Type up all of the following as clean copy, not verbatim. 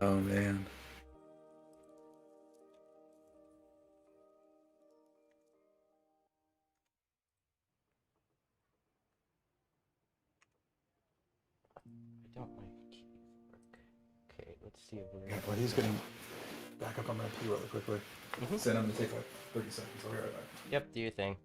Oh man. I don't like keys work. Okay, let's see if we're. Yeah, but he's getting back up on my P really quickly. Send him to take like 30 seconds. I'll be right back. Yep, do your thing.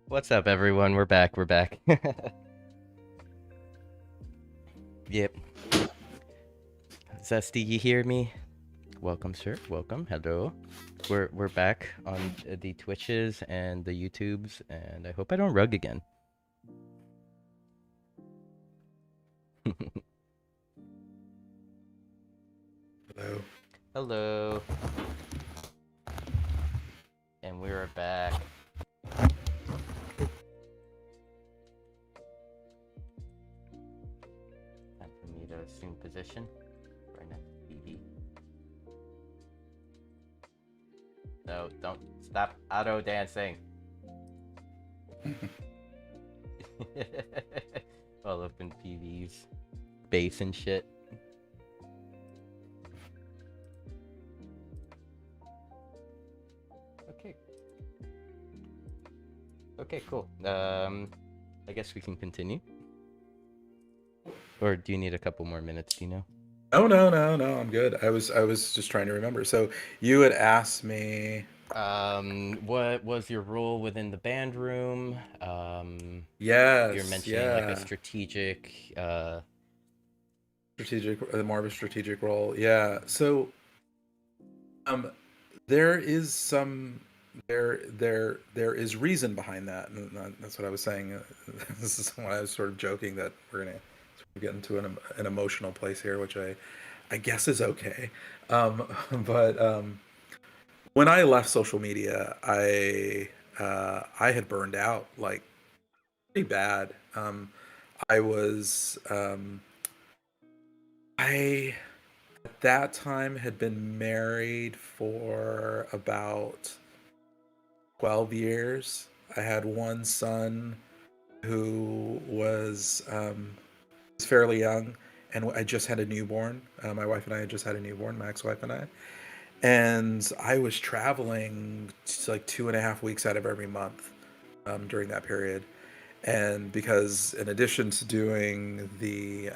What's up, everyone? We're back. We're back. Yep. Zesty, you hear me? Welcome, sir. Welcome. Hello. We're back on the Twitches and the YouTubes, and I hope I don't rug again. Hello. Hello. And we're back. Time for me to assume position right next to TV. No, don't stop auto dancing. All up in PV's bass and shit. Okay. Okay, cool. I guess we can continue. Or do you need a couple more minutes, Dhino? Oh no, I'm good. I was just trying to remember. So you had asked me What was your role within the band room? yes, You're mentioning like a yeah. strategic, More of a strategic role. Yeah. So there is some there is reason behind that, and that's what I was saying. This is when I was sort of joking that we're gonna sort of get into an emotional place here, which I guess is okay. But when I left social media, I had burned out like pretty bad. I was I at that time had been married for about 12 years. I had one son who was fairly young, and I just had a newborn. My wife and I had just had a newborn, my ex-wife and I. And I was traveling like 2.5 weeks out of every month during that period. And because in addition to doing the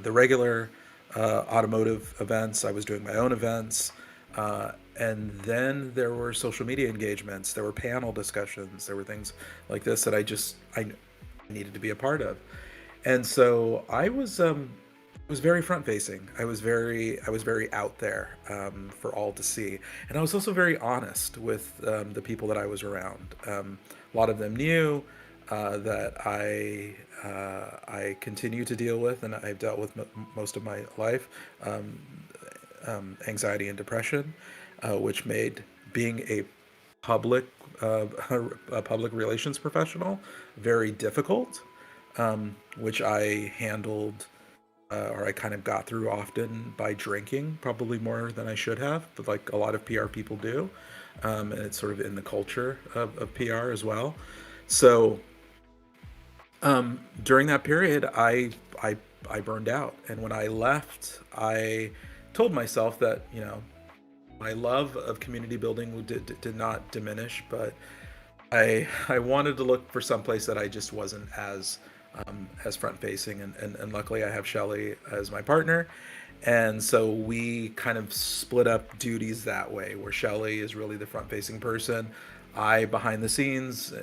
regular automotive events, I was doing my own events. And then there were social media engagements, there were panel discussions, there were things like this that I needed to be a part of. And so I was very front facing. I was very out there for all to see, and I was also very honest with the people that I was around. A lot of them knew that I continue to deal with, and I've dealt with most of my life, anxiety and depression, which made being public a public relations professional very difficult, which I handled, or I kind of got through often by drinking, probably more than I should have, but like a lot of PR people do. And it's sort of in the culture of PR as well. So during that period, I burned out, and when I left, I told myself that my love of community building did not diminish, but I wanted to look for some place that I just wasn't as front facing, and luckily I have Shelly as my partner, and so we kind of split up duties that way, where Shelly is really the front facing person, I behind the scenes,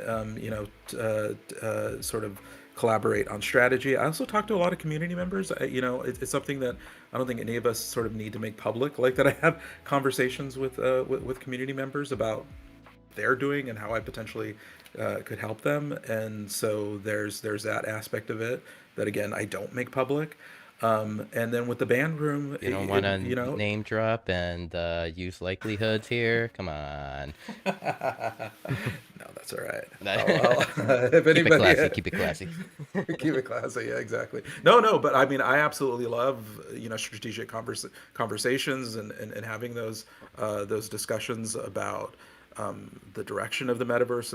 sort of collaborate on strategy. I also talk to a lot of community members. It's something that I don't think any of us sort of need to make public. Like that, I have conversations with community members about they're doing and how I potentially could help them. And so there's that aspect of it that again I don't make public. And then with the band room, You don't want to name drop and use likelihoods here. Come on. No, that's all right. If Keep it anybody, classy. Keep it classy. keep it classy. Yeah, exactly. No, but I mean, I absolutely love strategic conversations and having those discussions about the direction of the metaverse,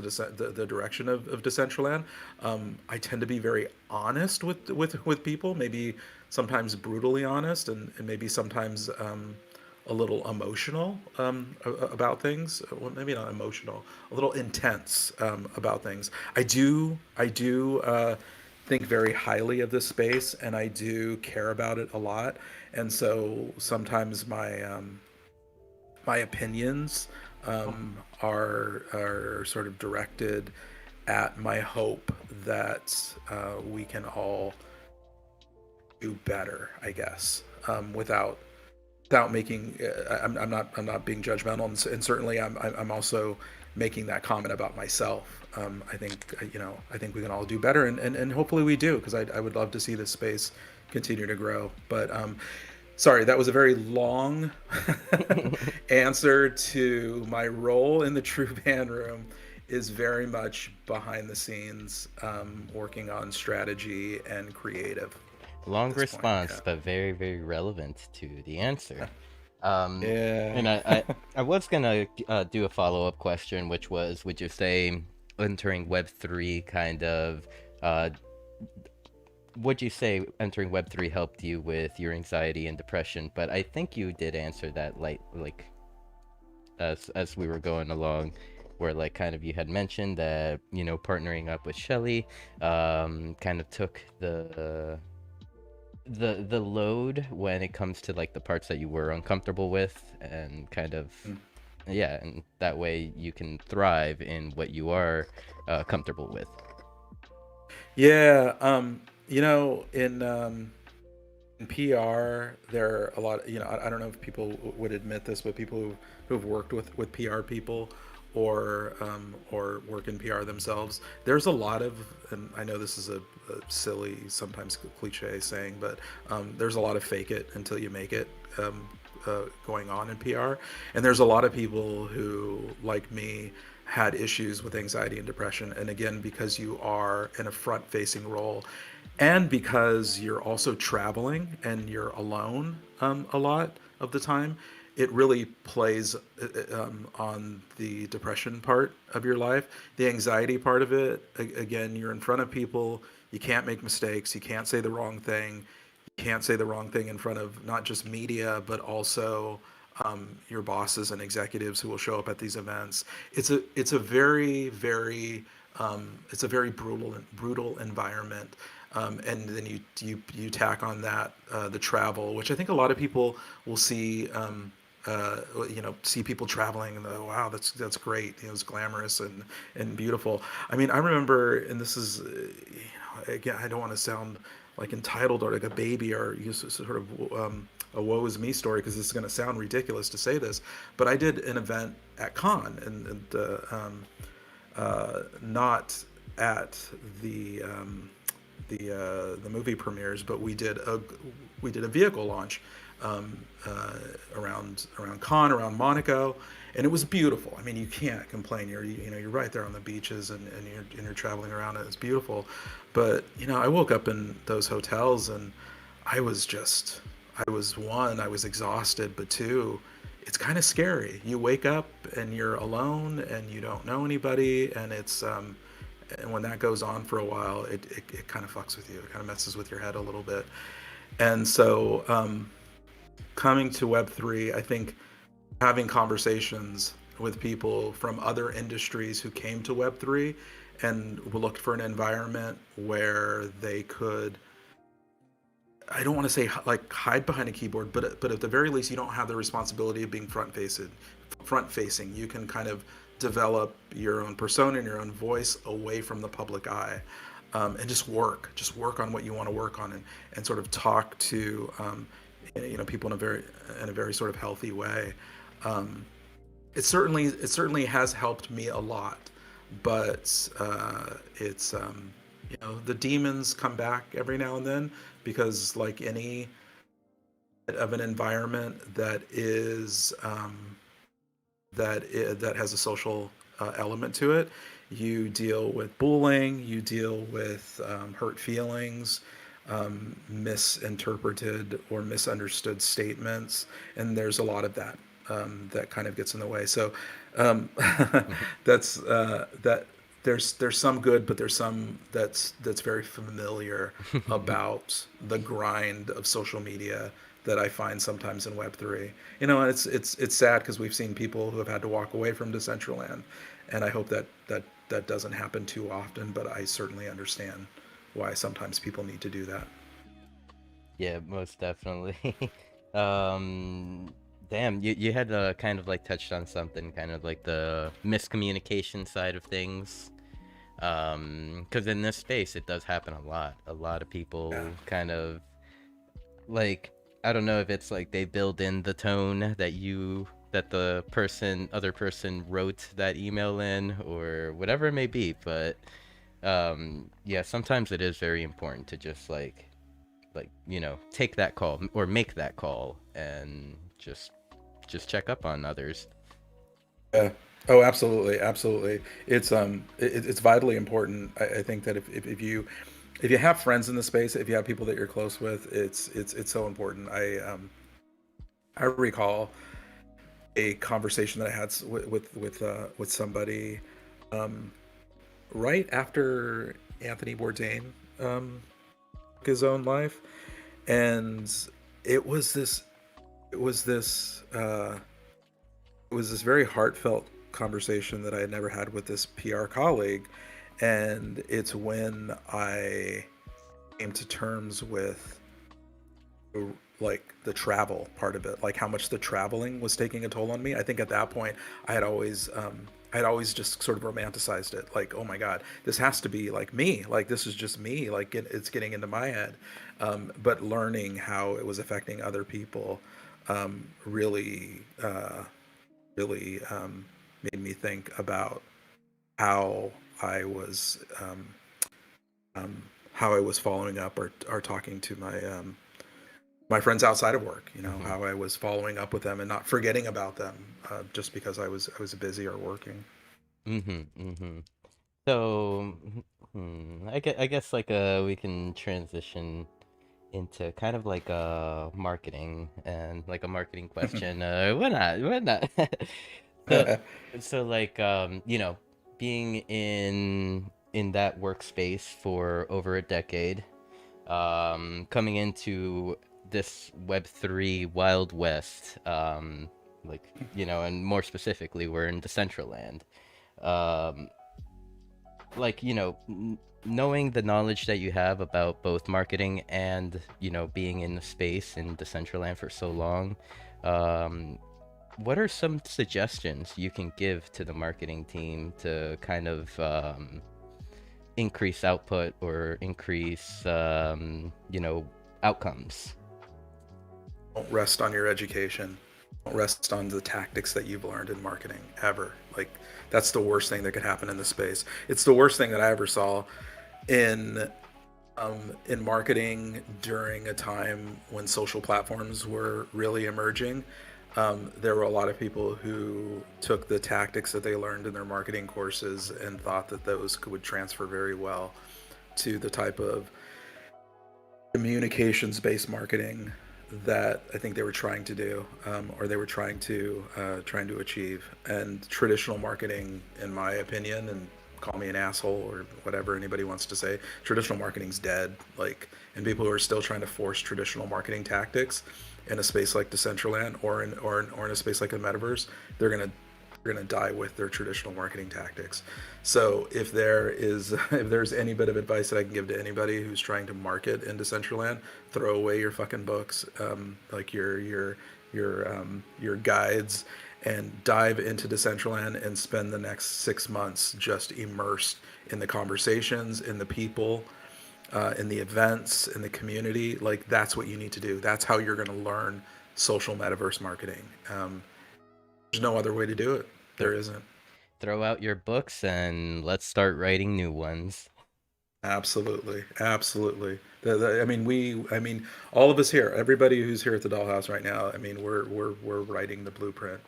the direction of Decentraland. I tend to be very honest with people, maybe sometimes brutally honest, and maybe sometimes a little emotional about things. Well, maybe not emotional, a little intense about things. I do think very highly of this space, and I do care about it a lot. And so sometimes my opinions are sort of directed at my hope that we can all do better, I guess, without making. I'm not being judgmental, and certainly I'm also making that comment about myself. I think I think we can all do better, and hopefully we do, because I would love to see this space continue to grow. But sorry, that was a very long answer to my role in the True Band Room is very much behind the scenes, working on strategy and creative. Long response, Yeah. but very, very relevant to the answer. Yeah. And I was gonna do a follow-up question, which was, would you say entering Web3 kind of, would you say entering Web3 helped you with your anxiety and depression? But I think you did answer that like as we were going along, where like kind of you had mentioned that partnering up with Shelly kind of took the load when it comes to like the parts that you were uncomfortable with, and kind of yeah, and that way you can thrive in what you are comfortable with. Yeah. In PR, there are a lot. I don't know if people would admit this, but people who've worked with PR people or work in PR themselves, there's a lot of, and I know this is a silly, sometimes cliche saying, but there's a lot of fake it until you make it going on in PR, and there's a lot of people who, like me, had issues with anxiety and depression, and again, because you are in a front-facing role, and because you're also traveling and you're alone a lot of the time, it really plays on the depression part of your life. The anxiety part of it, again, you're in front of people, you can't make mistakes, you can't say the wrong thing, you can't say the wrong thing in front of not just media, but also your bosses and executives who will show up at these events. It's a very brutal environment. And then you tack on that the travel, which I think a lot of people will see. See people traveling and wow, that's great. It's glamorous and beautiful. I mean, I remember, and this is, again, I don't want to sound like entitled or like a baby or sort of a woe is me story, because this is going to sound ridiculous to say this, but I did an event at Cannes, and not at the movie premieres, but we did a vehicle launch around Cannes, around Monaco, and it was beautiful. I mean, you can't complain. You're right there on the beaches, and you're traveling around it. It's beautiful, but I woke up in those hotels, and I was one, I was exhausted, but two, it's kind of scary. You wake up and you're alone and you don't know anybody, and it's and when that goes on for a while, it kind of fucks with you. It kind of messes with your head a little bit. And so coming to Web3, I think having conversations with people from other industries who came to Web3 and looked for an environment where they could, I don't want to say like hide behind a keyboard, but at the very least, you don't have the responsibility of being front facing. You can kind of develop your own persona and your own voice away from the public eye. and just work on what you want to work on, and sort of talk to people in a very sort of healthy way. Um, it certainly has helped me a lot, but it's the demons come back every now and then, because like any of an environment that has a social element to it. You deal with bullying, you deal with hurt feelings, misinterpreted or misunderstood statements, and there's a lot of that that kind of gets in the way. So um, that's that. There's some good, but there's some that's very familiar about the grind of social media that I find sometimes in Web3. It's sad because we've seen people who have had to walk away from Decentraland, and I hope that doesn't happen too often. But I certainly understand why sometimes people need to do that. Yeah, most definitely. Um, Damn, you had kind of like touched on something, kind of like the miscommunication side of things. Because in this space, it does happen a lot. A lot of Yeah, people kind of like, I don't know if it's like they build in the tone that the other person wrote that email in, or whatever it may be, but yeah, sometimes it is very important to just take that call or make that call and just check up on others. yeah. Oh, absolutely, absolutely. It's vitally important. I think that if you have friends in the space, if you have people that you're close with, it's so important. I recall a conversation that I had with somebody um, right after Anthony Bourdain um, took his own life, and it was this it was this it was this very heartfelt conversation that I had never had with this PR colleague, and it's when I came to terms with like the travel part of it, like how much the traveling was taking a toll on me. I think at that point I had always I'd always just sort of romanticized it, like, oh my god, this has to be like me, like this is just me, like it's getting into my head. But learning how it was affecting other people really really made me think about how I was how I was following up or talking to my friends outside of work. Mm-hmm. How I was following up with them and not forgetting about them just because I was busy or working. Mm-hmm. Mm-hmm. So, I guess like we can transition into kind of like marketing and like a marketing question. Why not? Why not? So, so like being in that workspace for over a decade, coming into this Web3 Wild West, and more specifically, we're in Decentraland. Um, knowing the knowledge that you have about both marketing and being in the space in Decentraland for so long, um, what are some suggestions you can give to the marketing team to kind of increase output or increase outcomes? Don't rest on your education. Don't rest on the tactics that you've learned in marketing ever. Like that's the worst thing that could happen in the space. It's the worst thing that I ever saw in in marketing during a time when social platforms were really emerging. There were a lot of people who took the tactics that they learned in their marketing courses and thought that those would transfer very well to the type of communications based marketing that I think they were trying to do, or they were trying to achieve. And traditional marketing, in my opinion, and call me an asshole or whatever anybody wants to say, traditional marketing's dead. Like, and people who are still trying to force traditional marketing tactics in a space like Decentraland or in a space like a metaverse, they're gonna die with their traditional marketing tactics. So if there's any bit of advice that I can give to anybody who's trying to market in Decentraland, throw away your fucking books, like your guides, and dive into Decentraland and spend the next 6 months just immersed in the conversations, in the people, in the events, in the community. Like, that's what you need to do. That's how you're going to learn social metaverse marketing. There's no other way to do it. There isn't. Throw out your books and let's start writing new ones. Absolutely, absolutely. I mean, all of us here, everybody who's here at the Dollhouse right now. I mean, we're writing the blueprint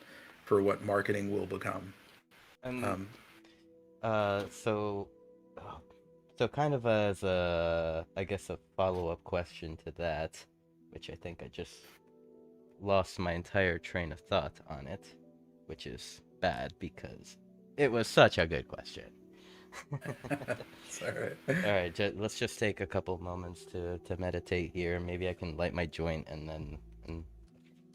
for what marketing will become. And Um, uh, so, uh, so kind of as a, I guess a follow-up question to that, which I think I just lost my entire train of thought on it, which is bad because it was such a good question. it's all right. All right, let's just take a couple moments to meditate here. Maybe I can light my joint and then and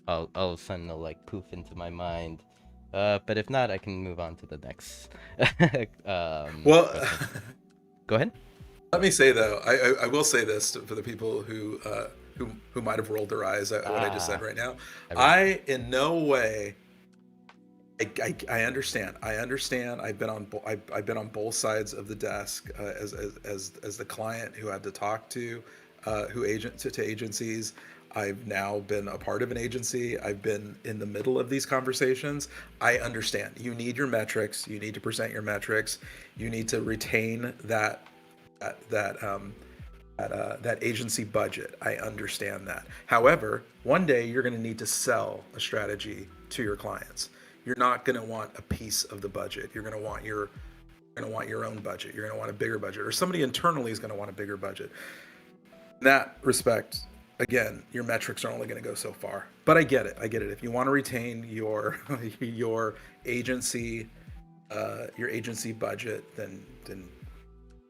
all of a sudden it'll like poof into my mind. But if not, I can move on to the next Well, question. Go ahead. let me say though, I will say this for the people who might have rolled their eyes at what I just said Ah, right now. I remember. I in no way. I understand. I understand. I've been on both sides of the desk as the client who had to talk to to agencies. I've now been a part of an agency. I've been in the middle of these conversations. I understand. You need your metrics. You need to present your metrics. You need to retain that that um, that agency budget. I understand that. However, one day you're going to need to sell a strategy to your clients. You're not going to want a piece of the budget. You're going to want your own budget. You're going to want a bigger budget, or somebody internally is going to want a bigger budget. In that respect, again, your metrics are only going to go so far. But I get it. I get it. If you want to retain your agency your agency budget, then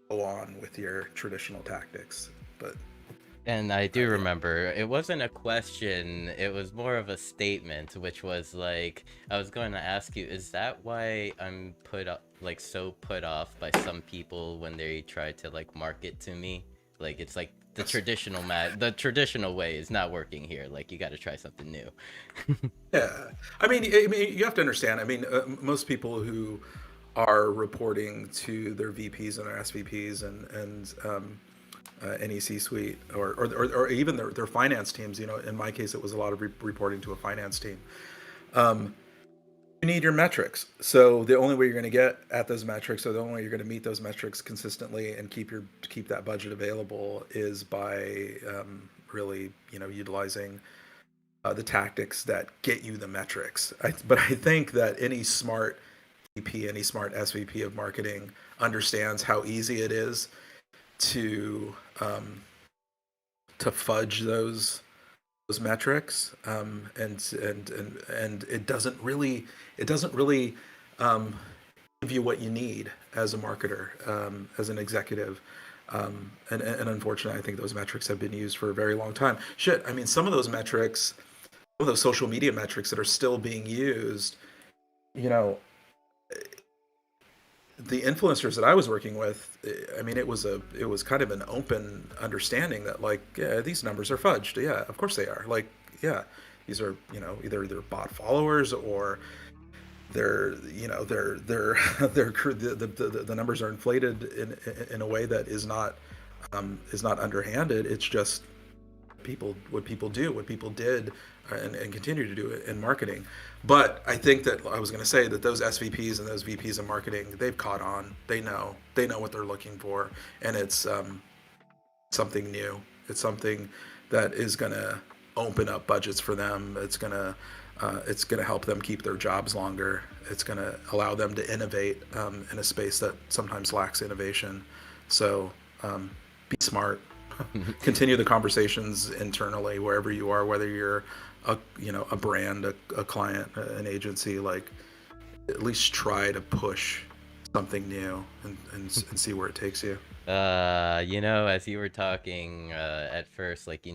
go on with your traditional tactics. But And I do remember it wasn't a question, it was more of a statement, which was like, I was going to ask you, is that why I'm put up, like, so put off by some people when they try to, like, market to me? Like, it's like yes, the traditional way is not working here. Like, you got to try something new. yeah. I mean, you have to understand. I mean, most people who are reporting to their VPs and their SVPs and NEC suite or even their finance teams. You know, in my case, it was a lot of reporting to a finance team. You need your metrics. So the only way you're going to get at those metrics, or the only way you're going to meet those metrics consistently and keep that budget available, is by really, utilizing the tactics that get you the metrics. But I think that any smart VP, any smart SVP of marketing understands how easy it is to um, to fudge those metrics, and it doesn't really um, give you what you need as a marketer, as an executive. And unfortunately, I think those metrics have been used for a very long time. Shit, I mean, some of those metrics, some of those social media metrics that are still being used, you know, the influencers that I was working with, I mean, it was kind of an open understanding that, like, yeah, these numbers are fudged. Yeah, of course they are. Like, yeah, these are, either they're bot followers, or they're the numbers are inflated in a way that is not underhanded. It's just what people did, and continue to do it in marketing. But I think that I was going to say that those SVPs and those VPs of marketing, they've caught on. They know what they're looking for, and it's something new. It's something that is going to open up budgets for them. It's going to help them keep their jobs longer. It's going to allow them to innovate in a space that sometimes lacks innovation. So be smart. Continue the conversations internally wherever you are, whether you're a brand, a client, an agency. Like, at least try to push something new, and see where it takes you. As you were talking at first, like,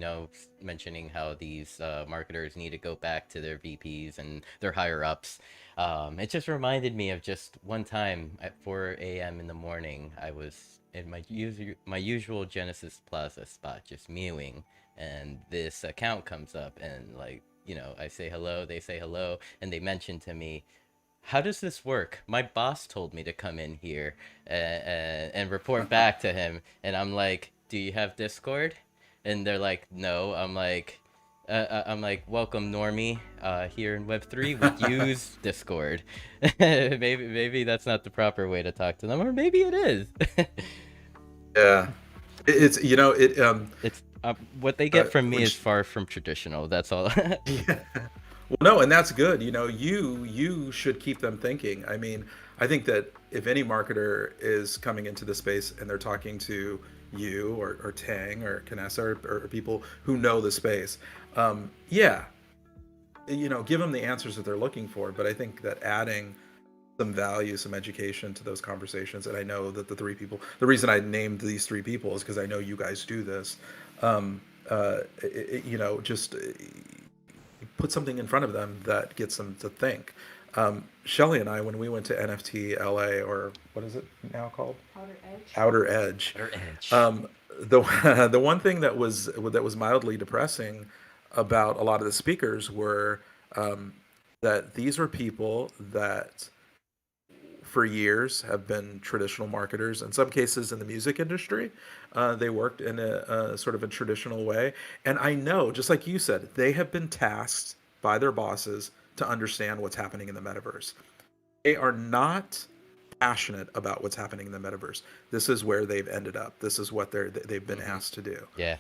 mentioning how these marketers need to go back to their VPs and their higher ups, it just reminded me of just one time at 4 a.m. in the morning. I was in my usual Genesis Plaza spot, just mewing, and this account comes up, and like I say hello, they say hello, and they mention to me, how does this work? My boss told me to come in here and report back to him. And I'm like, do you have Discord? And they're like, no. I'm like, welcome, normie. Here in Web3, we use Discord. Maybe that's not the proper way to talk to them, or maybe it is. Yeah, it's It's what they get from me is which far from traditional. That's all. yeah. Well, no, and that's good. You should keep them thinking. I mean, I think that if any marketer is coming into the space and they're talking to you or Tang or Kanessa or people who know the space, yeah, give them the answers that they're looking for. But I think that adding some value, some education to those conversations, and I know that the reason I named these three people is because I know you guys do this. Just put something in front of them that gets them to think. Shelly and I, when we went to NFT LA, or what is it now called? Outer Edge. Outer Edge. Outer edge. The the one thing that was mildly depressing about a lot of the speakers were that these were people that for years have been traditional marketers. In some cases, in the music industry, they worked in a sort of a traditional way. And I know, just like you said, they have been tasked by their bosses to understand what's happening in the metaverse. They are not passionate about what's happening in the metaverse. This is where they've ended up. This is what they've been asked to do. Yeah.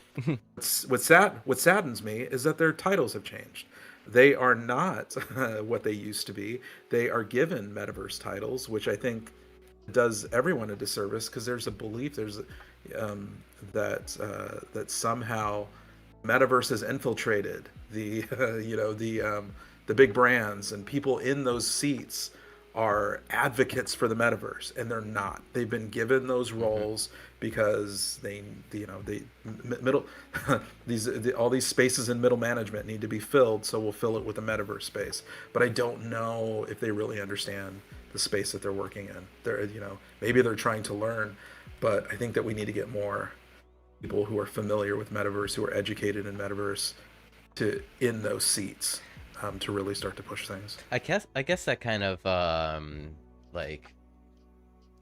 What saddens me is that their titles have changed. They are not what they used to be. They are given metaverse titles, which I think does everyone a disservice because there's a belief that somehow metaverse has infiltrated the the big brands, and people in those seats are advocates for the metaverse, and they're not. They've been given those roles because they middle all these spaces in middle management need to be filled, so we'll fill it with a metaverse space. But I don't know if they really understand the space that they're working in. Maybe they're trying to learn, but I think that we need to get more people who are familiar with metaverse, who are educated in metaverse, to in those seats, to really start to push things. I guess that kind of like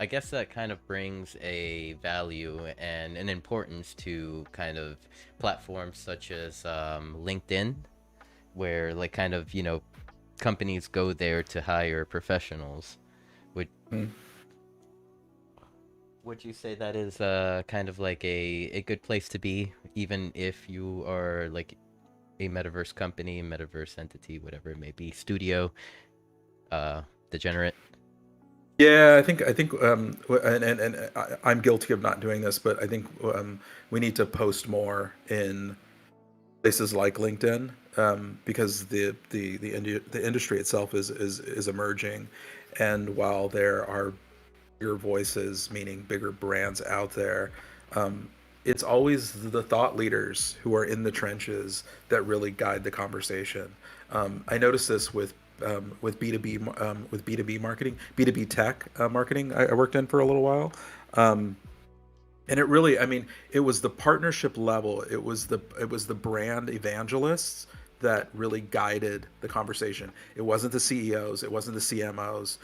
I guess that kind of brings a value and an importance to kind of platforms such as LinkedIn, where like kind of companies go there to hire professionals. Would Mm. would you say that is kind of like a good place to be, even if you are like a metaverse company, metaverse entity, whatever it may be, studio, degenerate? Yeah, I think, I'm guilty of not doing this, but I think we need to post more in places like LinkedIn, because the industry itself is emerging, and while there are bigger voices, meaning bigger brands out there, it's always the thought leaders who are in the trenches that really guide the conversation. I noticed this with B2B marketing, B2B tech marketing. I worked in for a little while. And it really, I mean, it was the partnership level, it was the brand evangelists that really guided the conversation. It wasn't the CEOs, it wasn't the CMOs,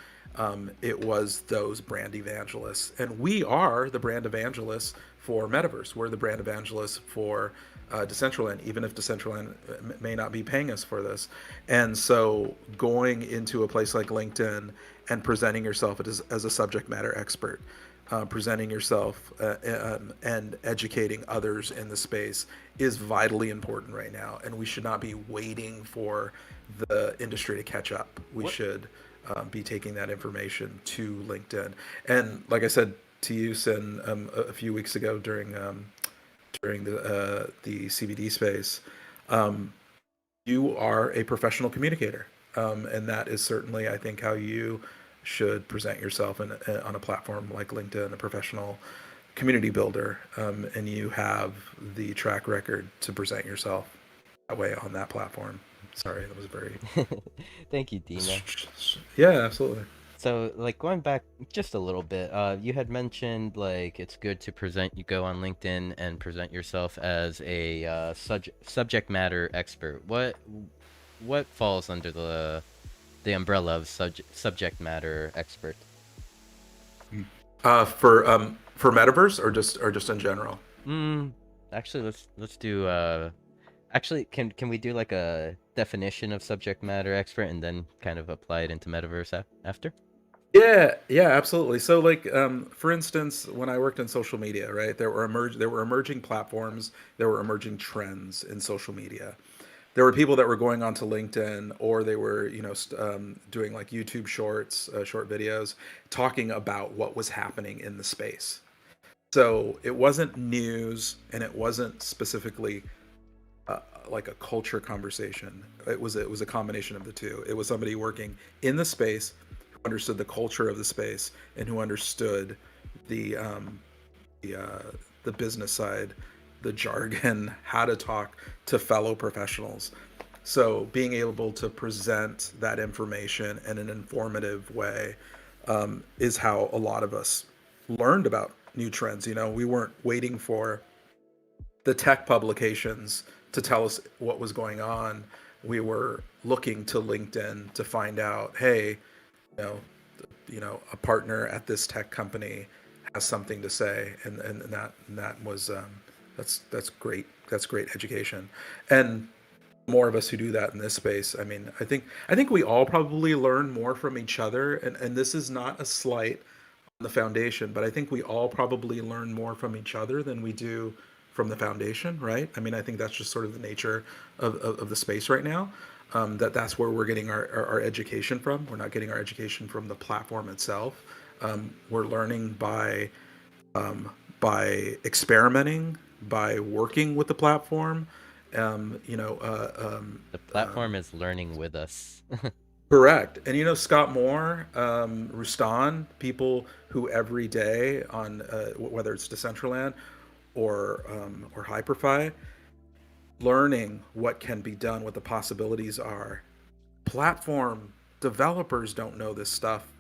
it was those brand evangelists. And we are the brand evangelists for metaverse. We're the brand evangelists for Decentraland, even if Decentraland may not be paying us for this. And so going into a place like LinkedIn and presenting yourself as a subject matter expert, presenting yourself and educating others in the space is vitally important right now. And we should not be waiting for the industry to catch up. We should be taking that information to LinkedIn. And like I said to you, Sin, a few weeks ago during the CBD space, you are a professional communicator, and that is certainly, I think, how you should present yourself on a platform like LinkedIn, a professional community builder, and you have the track record to present yourself that way on that platform. Sorry, that was very. Thank you, Dina. Yeah, absolutely. So, like going back just a little bit, you had mentioned like it's good to you go on LinkedIn and present yourself as a subject matter expert. what falls under the umbrella of subject matter expert? For metaverse or just in general? Mm, actually, let's do actually can we do like a definition of subject matter expert and then kind of apply it into metaverse after? Yeah, yeah, absolutely. So, like, for instance, when I worked in social media, right, there were emerging platforms, there were emerging trends in social media. There were people that were going onto LinkedIn, or they were, doing like YouTube shorts, short videos, talking about what was happening in the space. So it wasn't news, and it wasn't specifically like a culture conversation. It was a combination of the two. It was somebody working in the space who understood the culture of the space and who understood the um, the uh, the business side, the jargon, how to talk to fellow professionals. So being able to present that information in an informative way is how a lot of us learned about new trends. We weren't waiting for the tech publications to tell us what was going on. We were looking to LinkedIn to find out, hey, you know, a partner at this tech company has something to say, and that was that's great. That's great education, and more of us who do that in this space. I mean, I think we all probably learn more from each other, and this is not a slight the foundation, but I think we all probably learn more from each other than we do from the foundation, right? I mean, I think that's just sort of the nature of the space right now. That's where we're getting our education from. We're not getting our education from the platform itself. We're learning by experimenting, by working with the platform. Um, you know, uh, um, The uh, platform is learning with us. Correct. And Scott Moore, Rustan, people who every day on whether it's Decentraland or Hyperfy, learning what can be done, what the possibilities are. Platform developers don't know this stuff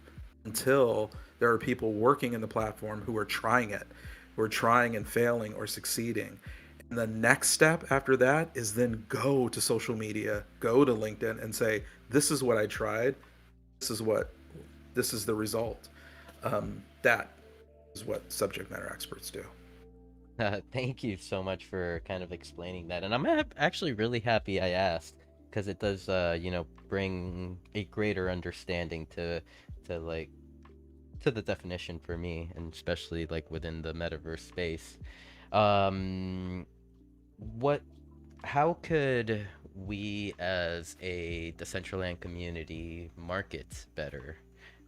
until there are people working in the platform who are trying it, who are trying and failing or succeeding. And the next step after that is then go to social media, go to LinkedIn and say, this is what I tried. This is what, this is the result. That is what subject matter experts do. Thank you so much for kind of explaining that. And I'm actually really happy I asked because it does, bring a greater understanding to like to the definition for me, and especially like within the metaverse space. Um, what, how could we as a Decentraland community market better?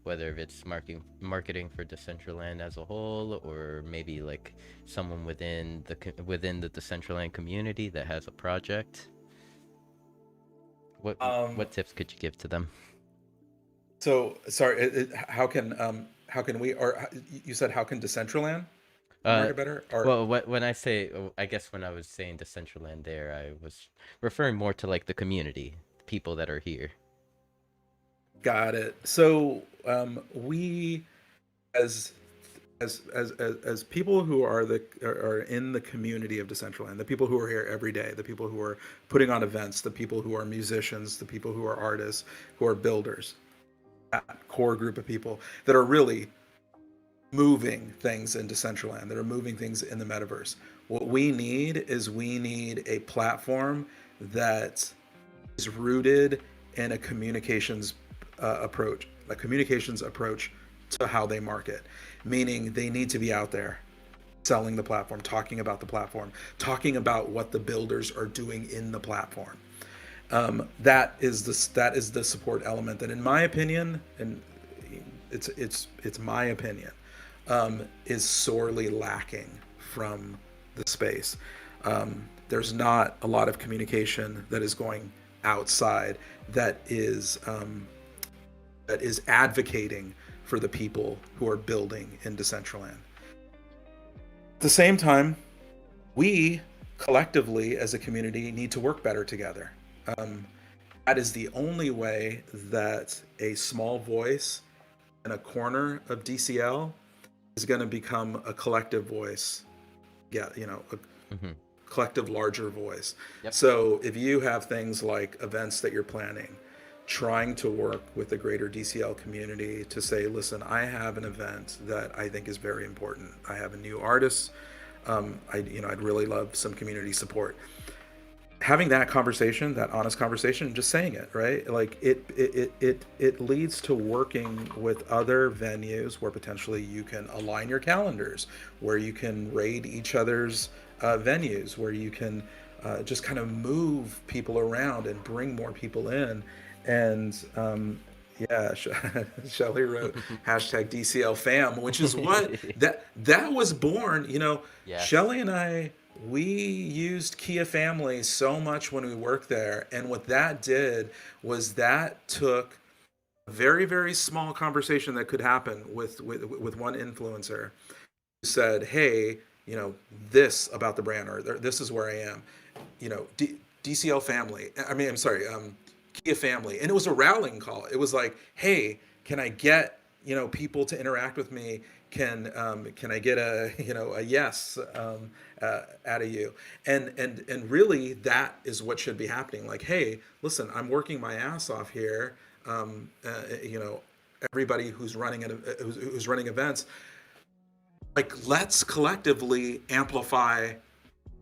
Whether it's marketing for Decentraland as a whole, or maybe like someone within the Decentraland community that has a project. What Um, what tips could you give to them? so sorry, how can we or you said how can Decentraland Uh, market better or well, when I say, I guess when I was saying Decentraland, there I was referring more to like the community, the people that are here. got it. So we as as people who are in the community of Decentraland, the people who are here every day, the people who are putting on events, the people who are musicians, the people who are artists, who are builders, that core group of people that are really moving things in Decentraland, that are moving things in the metaverse. What we need a platform that is rooted in a communications approach to how they market. Meaning they need to be out there selling the platform, talking about the platform, talking about what the builders are doing in the platform. That is the support element that, in my opinion, and it's my opinion, is sorely lacking from the space. There's not a lot of communication that is going outside that is advocating for the people who are building in Decentraland. At the same time, we collectively as a community need to work better together. Um, that is the only way that a small voice in a corner of DCL is going to become a collective voice. Yeah, Mm-hmm. collective larger voice. Yep. So if you have things like events that you're planning, trying to work with the greater DCL community to say, listen, I have an event that I think is very important. I have a new artist. I'd really love some community support. Having that conversation, that honest conversation, just saying it, right? Like it leads to working with other venues where potentially you can align your calendars, where you can raid each other's venues, where you can just kind of move people around and bring more people in. And yeah, Shelly wrote hashtag DCL fam, which is what that was born. Yes. Shelly and I, we used Kia Family so much when we worked there, and what that did was that took a very very small conversation that could happen with one influencer who said, "Hey, this about the brand, or this is where I am." DCL Family. I mean, I'm sorry, Kia Family, and it was a rallying call. It was like, "Hey, can I get people to interact with me? Can I get a yes out of you?" And really, that is what should be happening. Like, hey, listen, I'm working my ass off here. Um, uh, you know, Everybody who's running events, like, let's collectively amplify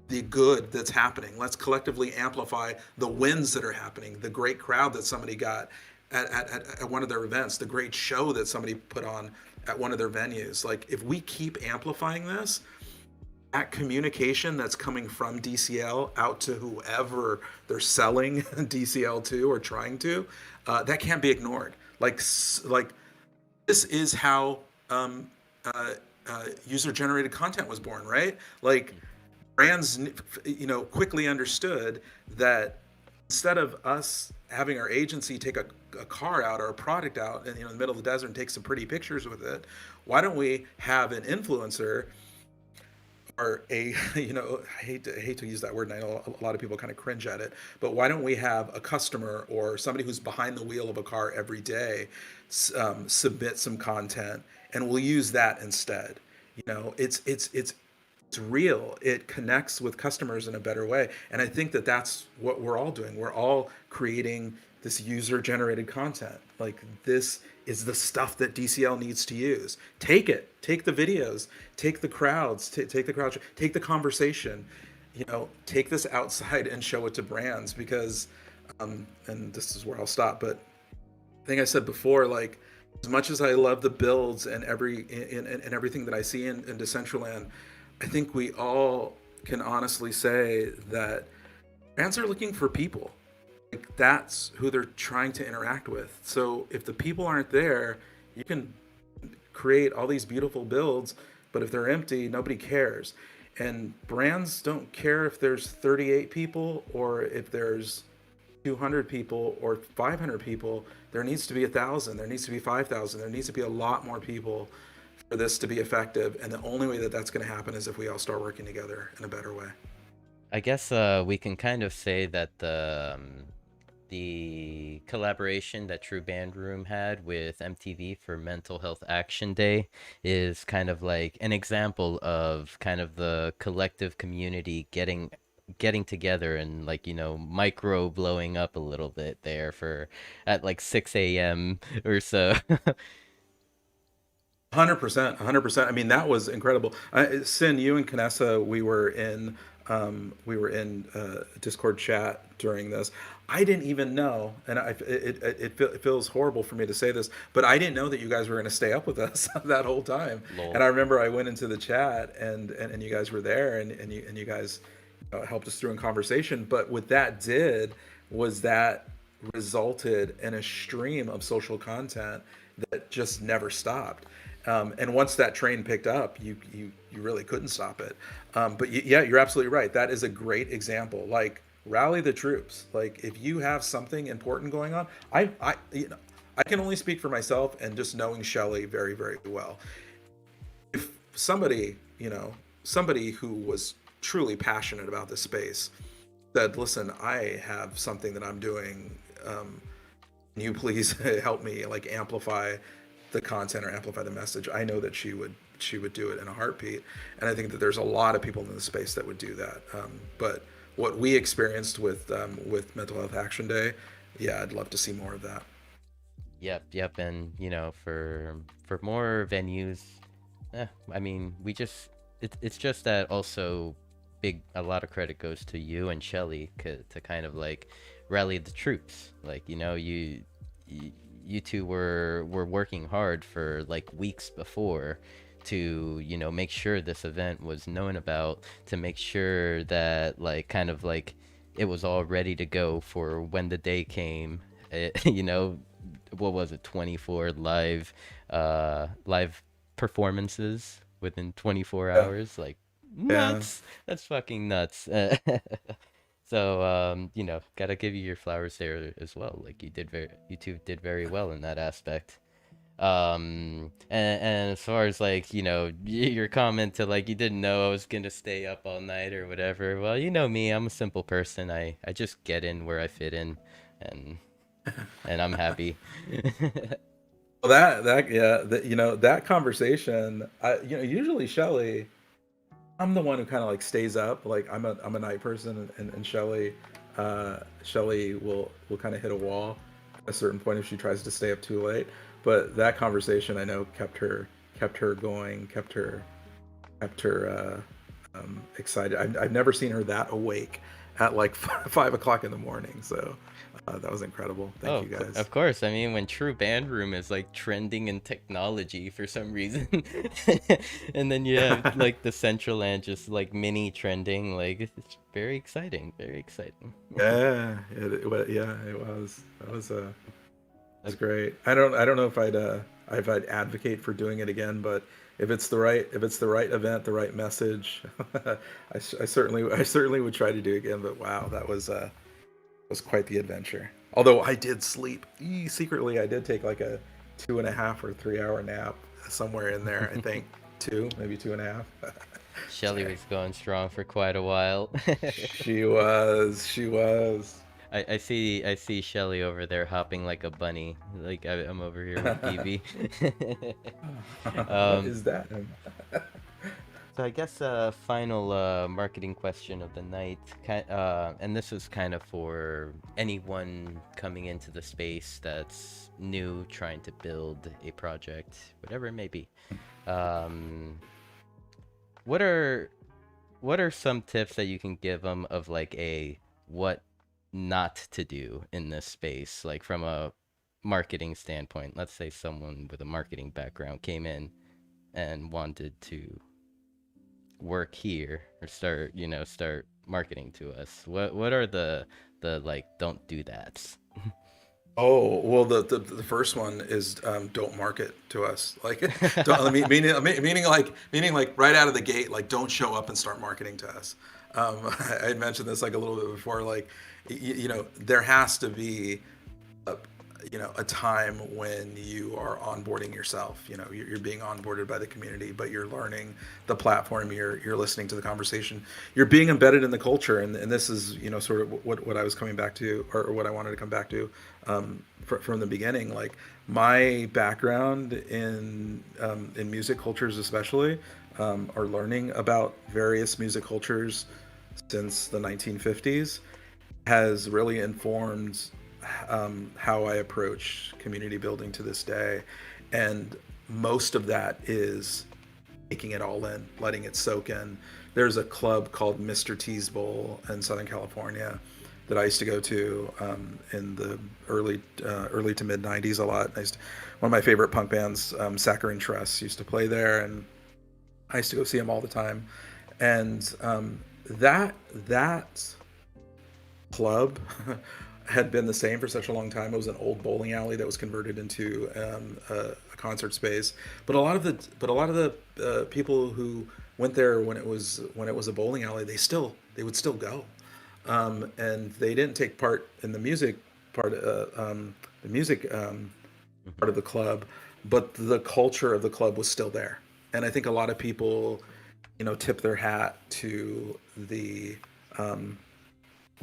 the good that's happening. Let's collectively amplify the wins that are happening, the great crowd that somebody got at one of their events, the great show that somebody put on at one of their venues. Like, if we keep amplifying this, that communication that's coming from DCL out to whoever they're selling DCL to or trying to, that can't be ignored. Like this is how user-generated content was born, right? Like, brands quickly understood that instead of us having our agency take a car out or a product out in the middle of the desert and take some pretty pictures with it, why don't we have an influencer or I hate to use that word, and I know a lot of people kind of cringe at it, but why don't we have a customer or somebody who's behind the wheel of a car every day submit some content, and we'll use that instead. It's real. It connects with customers in a better way, and I think that that's what we're all doing. We're all creating this user generated content. Like, this is the stuff that DCL needs to use. Take the videos, take the crowds, take the crowd, take the conversation, take this outside and show it to brands. Because and this is where I'll stop, but I think I said before, like, as much as I love the builds and everything that I see in Decentraland, I think we all can honestly say that brands are looking for people. Like, that's who they're trying to interact with. So if the people aren't there, you can create all these beautiful builds, but if they're empty, nobody cares. And brands don't care if there's 38 people or if there's 200 people or 500 people. There needs to be 1,000. There needs to be 5,000. There needs to be a lot more people for this to be effective. And the only way that that's going to happen is if we all start working together in a better way. I guess we can kind of say that the collaboration that True Band Room had with MTV for Mental Health Action Day is kind of like an example of kind of the collective community getting together and, like, micro blowing up a little bit there for at like 6 a.m. or so. 100%, 100%. I mean, that was incredible. Sin, you and Kanessa, we were in Discord chat during this. I didn't even know, and it feels horrible for me to say this, but I didn't know that you guys were going to stay up with us that whole time. Lol. And I remember I went into the chat, and you guys were there, and you guys helped us through in conversation. But what that did was that resulted in a stream of social content that just never stopped. And once that train picked up, you really couldn't stop it. But yeah, you're absolutely right. That is a great example. Like, rally the troops. Like, if you have something important going on, I can only speak for myself and just knowing Shelly very very well. If somebody who was truly passionate about this space said, "Listen, I have something that I'm doing. Can you please help me, like, amplify the content or amplify the message?" I know that she would do it in a heartbeat. And I think that there's a lot of people in the space that would do that. But what we experienced with Mental Health Action Day, yeah, I'd love to see more of that. Yep, and for more venues, I mean, it's just that also a lot of credit goes to you and Shelly to kind of like rally the troops. Like, you, you two were working hard for like weeks before to make sure this event was known about, to make sure that like kind of like it was all ready to go for when the day came. What was it, 24 live performances within 24 Yeah, hours, like yeah. nuts. That's fucking nuts. So gotta give you your flowers there as well. Like you two did very well in that aspect. And as far as like your comment to like you didn't know I was gonna stay up all night or whatever, well, you know me, I'm a simple person. I just get in where I fit in, and I'm happy. Well, that yeah, that conversation. Usually Shelly, I'm the one who kind of like stays up. Like I'm a night person, and Shelly will kind of hit a wall at a certain point if she tries to stay up too late. But that conversation I know kept her going, kept her excited. I've never seen her that awake at like 5 o'clock in the morning. So that was incredible. Thank Oh, you guys. of course. I mean, when True Band Room is like trending in technology for some reason, and then you have like the Decentraland just like mini trending, like it's very exciting, very exciting. Yeah, yeah, it was. That was great. I don't know if I'd advocate for doing it again, but if it's the right event, the right message, I certainly would try to do it again. But wow, that was quite the adventure. Although I did sleep secretly, I did take like a 2.5 or 3 hour nap somewhere in there. I think two, maybe 2.5. Shelly Sorry. was going strong for quite a while. She was. I see Shelly over there hopping like a bunny. Like I'm over here with Evie. What um, is that? So I guess final marketing question of the night, and this is kind of for anyone coming into the space that's new, trying to build a project, whatever it may be. Um, what are some tips that you can give them of like a what not to do in this space, like from a marketing standpoint? Let's say someone with a marketing background came in and wanted to work here or start marketing to us. What are the like don't do that? Oh, well, the first one is don't market to us. Like, don't, meaning like right out of the gate, like don't show up and start marketing to us. I had mentioned this like a little bit before. Like, there has to be a, a time when you are onboarding yourself. You're being onboarded by the community, but you're learning the platform. You're listening to the conversation. You're being embedded in the culture, and this is sort of what I was coming back to, or what I wanted to come back to from the beginning. Like my background in music cultures, especially, or learning about various music cultures since the 1950s, has really informed how I approach community building to this day. And most of that is taking it all in, letting it soak in. There's a club called Mr. T's Bowl in Southern California that I used to go to in the early to mid '90s a lot. One of my favorite punk bands, Saccharine Trust, used to play there, and I used to go see them all the time. And that club had been the same for such a long time. It was an old bowling alley that was converted into a concert space. But a lot of the people who went there when it was a bowling alley, they would still go, and they didn't take part in the music part of the club, but the culture of the club was still there. And I think a lot of people, tip their hat to the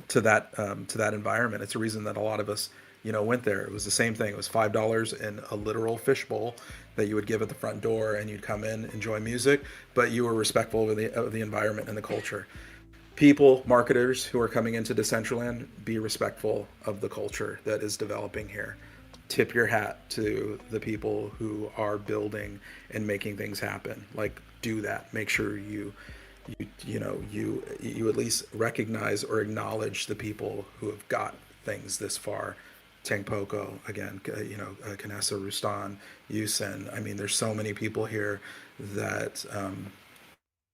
to that environment. It's a reason that a lot of us went there. It was the same thing. It was $5 in a literal fishbowl that you would give at the front door, and you'd come in, enjoy music, but you were respectful of the environment and the culture. People, marketers who are coming into Decentraland, be respectful of the culture that is developing here. Tip your hat to the people who are building and making things happen. Like, do that. Make sure you at least recognize or acknowledge the people who have got things this far. Tangpoko again, Kanessa, Rustan, Yusen. I mean, there's so many people here that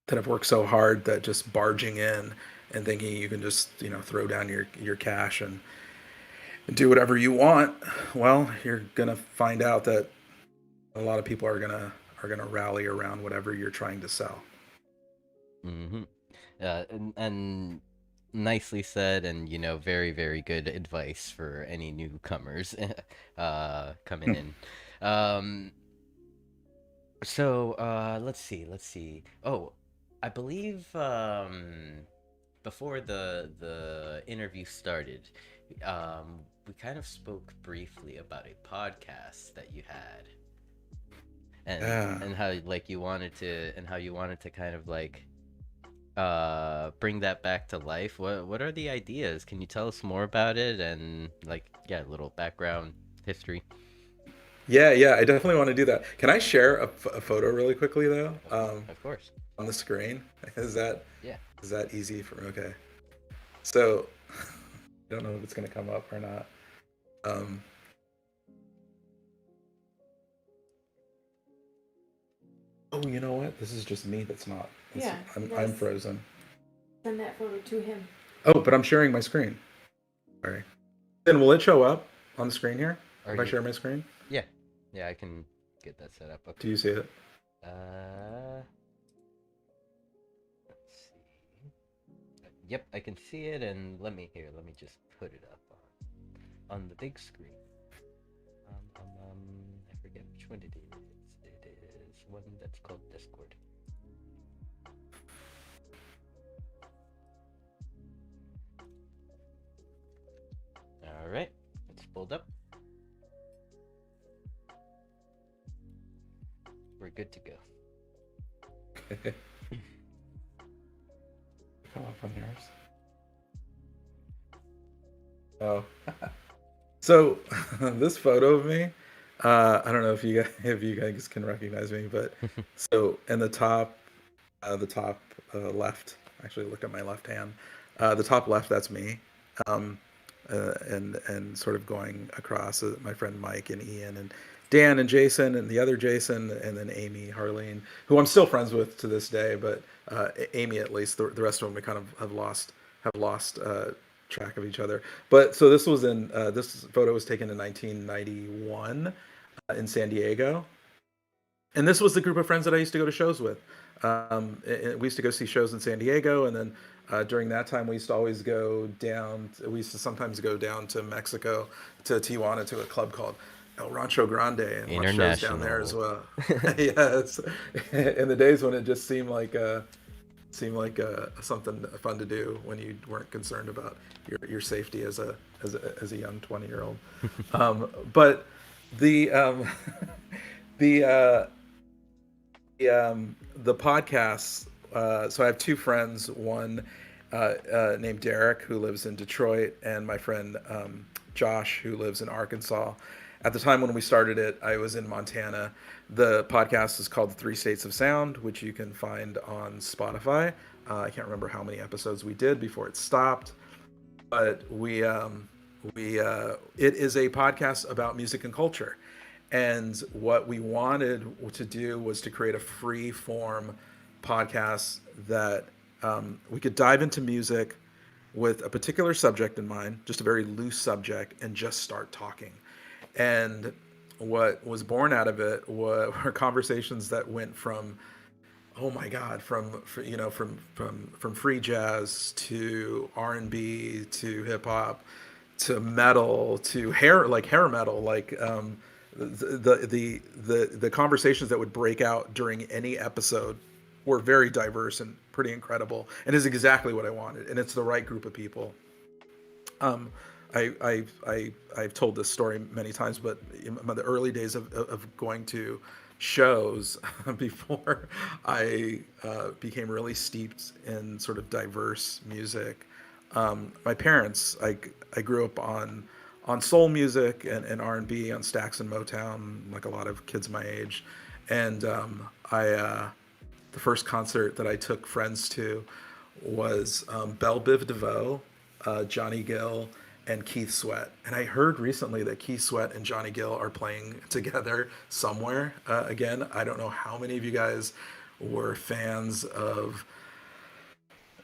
that have worked so hard that just barging in and thinking you can just throw down your cash and do whatever you want. Well, you're gonna find out that a lot of people are gonna rally around whatever you're trying to sell. Mm-hmm. And nicely said, and very, very good advice for any newcomers coming in. Um, let's see. Oh, I believe before the interview started, we kind of spoke briefly about a podcast that you had, and how you wanted to kind of bring that back to life. What are the ideas? Can you tell us more about it, and a little background history? Yeah, I definitely want to do that. Can I share a photo really quickly though? Of course. On the screen. Is that Yeah. is that easy for me? Okay. So I don't know if it's gonna come up or not. Oh, you know what? This is just me. That's not. I'm frozen. Send that photo to him. Oh, but I'm sharing my screen. Sorry. Then will it show up on the screen here if I share my screen? Yeah, I can get that set up. Okay. Do you see it? Let's see. Yep, I can see it, and let me just put it up on the big screen. I forget which one it is. It is one that's called Discord. All right, it's pulled up. We're good to go. Come up on yours. Oh, so this photo of me, I don't know if you guys can recognize me, but so in the top left, actually look at my left hand, the top left, that's me, and sort of going across my friend Mike and Ian and Dan and Jason and the other Jason, and then Amy, Harleen, who I'm still friends with to this day, but Amy at least. The rest of them we kind of have lost track of each other. But so this photo was taken in 1991 in San Diego, and this was the group of friends that I used to go to shows with. We used to go see shows in San Diego, and then during that time we used to always go down. We used to sometimes go down to Mexico, to Tijuana, to a club called El Rancho Grande, and watch shows down there as well. Yes, in the days when it just seemed like something fun to do when you weren't concerned about your safety as a young 20-year-old. But the podcasts. So I have two friends. One named Derek, who lives in Detroit, and my friend Josh, who lives in Arkansas. At the time when we started it, I was in Montana. The podcast is called The Three States of Sound, which you can find on Spotify. I can't remember how many episodes we did before it stopped, but it is a podcast about music and culture. And what we wanted to do was to create a free form podcast that we could dive into music with a particular subject in mind, just a very loose subject, and just start talking. And what was born out of it were conversations that went from, oh my God, from free jazz to R&B to hip hop to metal to hair metal, the conversations that would break out during any episode were very diverse and pretty incredible, and is exactly what I wanted, and it's the right group of people. I've told this story many times, but in the early days of going to shows before I became really steeped in sort of diverse music. My parents, I grew up on soul music and R&B on Stax and Motown, like a lot of kids my age, and the first concert that I took friends to was Belle Biv DeVoe, Johnny Gill, and Keith Sweat. And I heard recently that Keith Sweat and Johnny Gill are playing together somewhere again. I don't know how many of you guys were fans of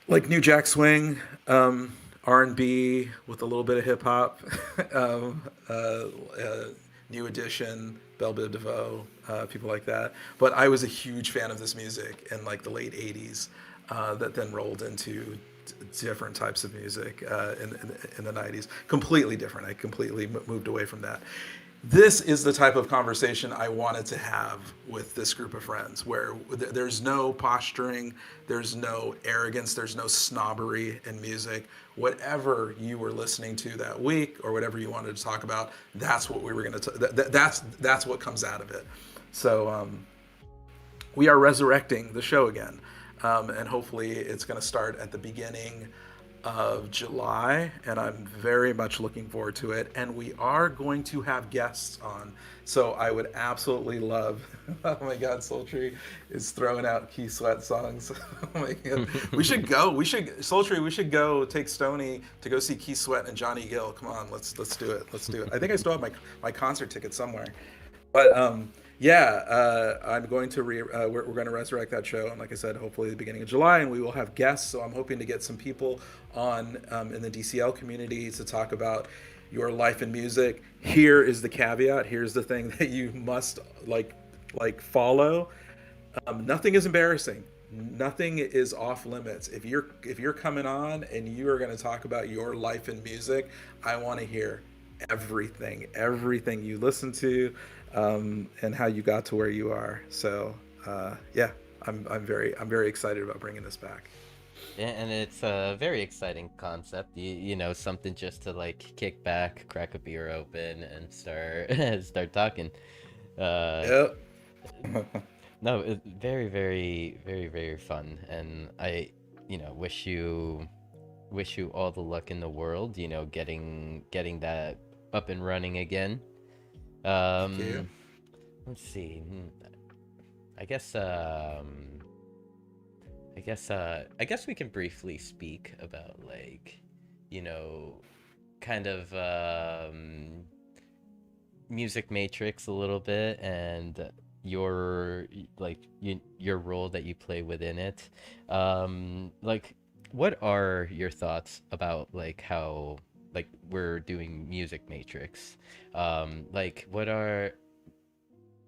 like New Jack Swing, R&B with a little bit of hip hop, um, uh, uh, New Edition, Belle Biv DeVoe, people like that. But I was a huge fan of this music in like the late '80s, that then rolled into different types of music in the '90s. Completely different. I completely moved away from that. This is the type of conversation I wanted to have with this group of friends where there's no posturing, there's no arrogance, there's no snobbery in music. Whatever you were listening to that week or whatever you wanted to talk about, that's what we were going to that's what comes out of it. So we are resurrecting the show again. And hopefully it's going to start at the beginning of July, and I'm very much looking forward to it. And we are going to have guests on, so I would absolutely love. Oh my God, Sultry is throwing out Key Sweat songs. Oh my God, we should go. We should Sultry. We should go take Stony to go see Key Sweat and Johnny Gill. Come on, let's do it. Let's do it. I think I still have my concert ticket somewhere, but yeah, I'm going to we're going to resurrect that show, and like I said, hopefully the beginning of July, and we will have guests. So I'm hoping to get some people on in the DCL community to talk about your life in music. Here is the caveat. Here's the thing that you must follow. Nothing is embarrassing. Nothing is off limits. If you're coming on and you are going to talk about your life in music, I want to hear everything you listen to, and how you got to where you are. So yeah, I'm very excited about bringing this back. Yeah, and it's a very exciting concept. You know, something just to like kick back, crack a beer open, and start start talking. Uh, Yep. no, it's very, very, very, very fun, and I, wish you all the luck in the world. You know, getting that up and running again. Thank you. Um, let's see. I guess I guess we can briefly speak about like, you know, kind of Music Matrix a little bit and your role that you play within it. Like what are your thoughts about like how like we're doing Music Matrix? Like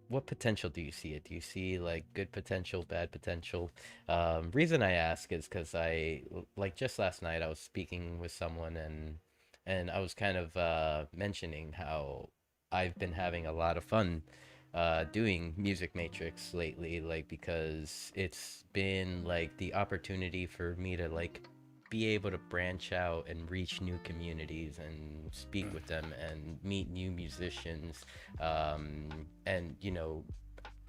what potential do you see it? Do you see like good potential, bad potential? Reason I ask is because like just last night I was speaking with someone and I was kind of mentioning how I've been having a lot of fun doing Music Matrix lately, like because it's been like the opportunity for me to like be able to branch out and reach new communities and speak with them and meet new musicians, and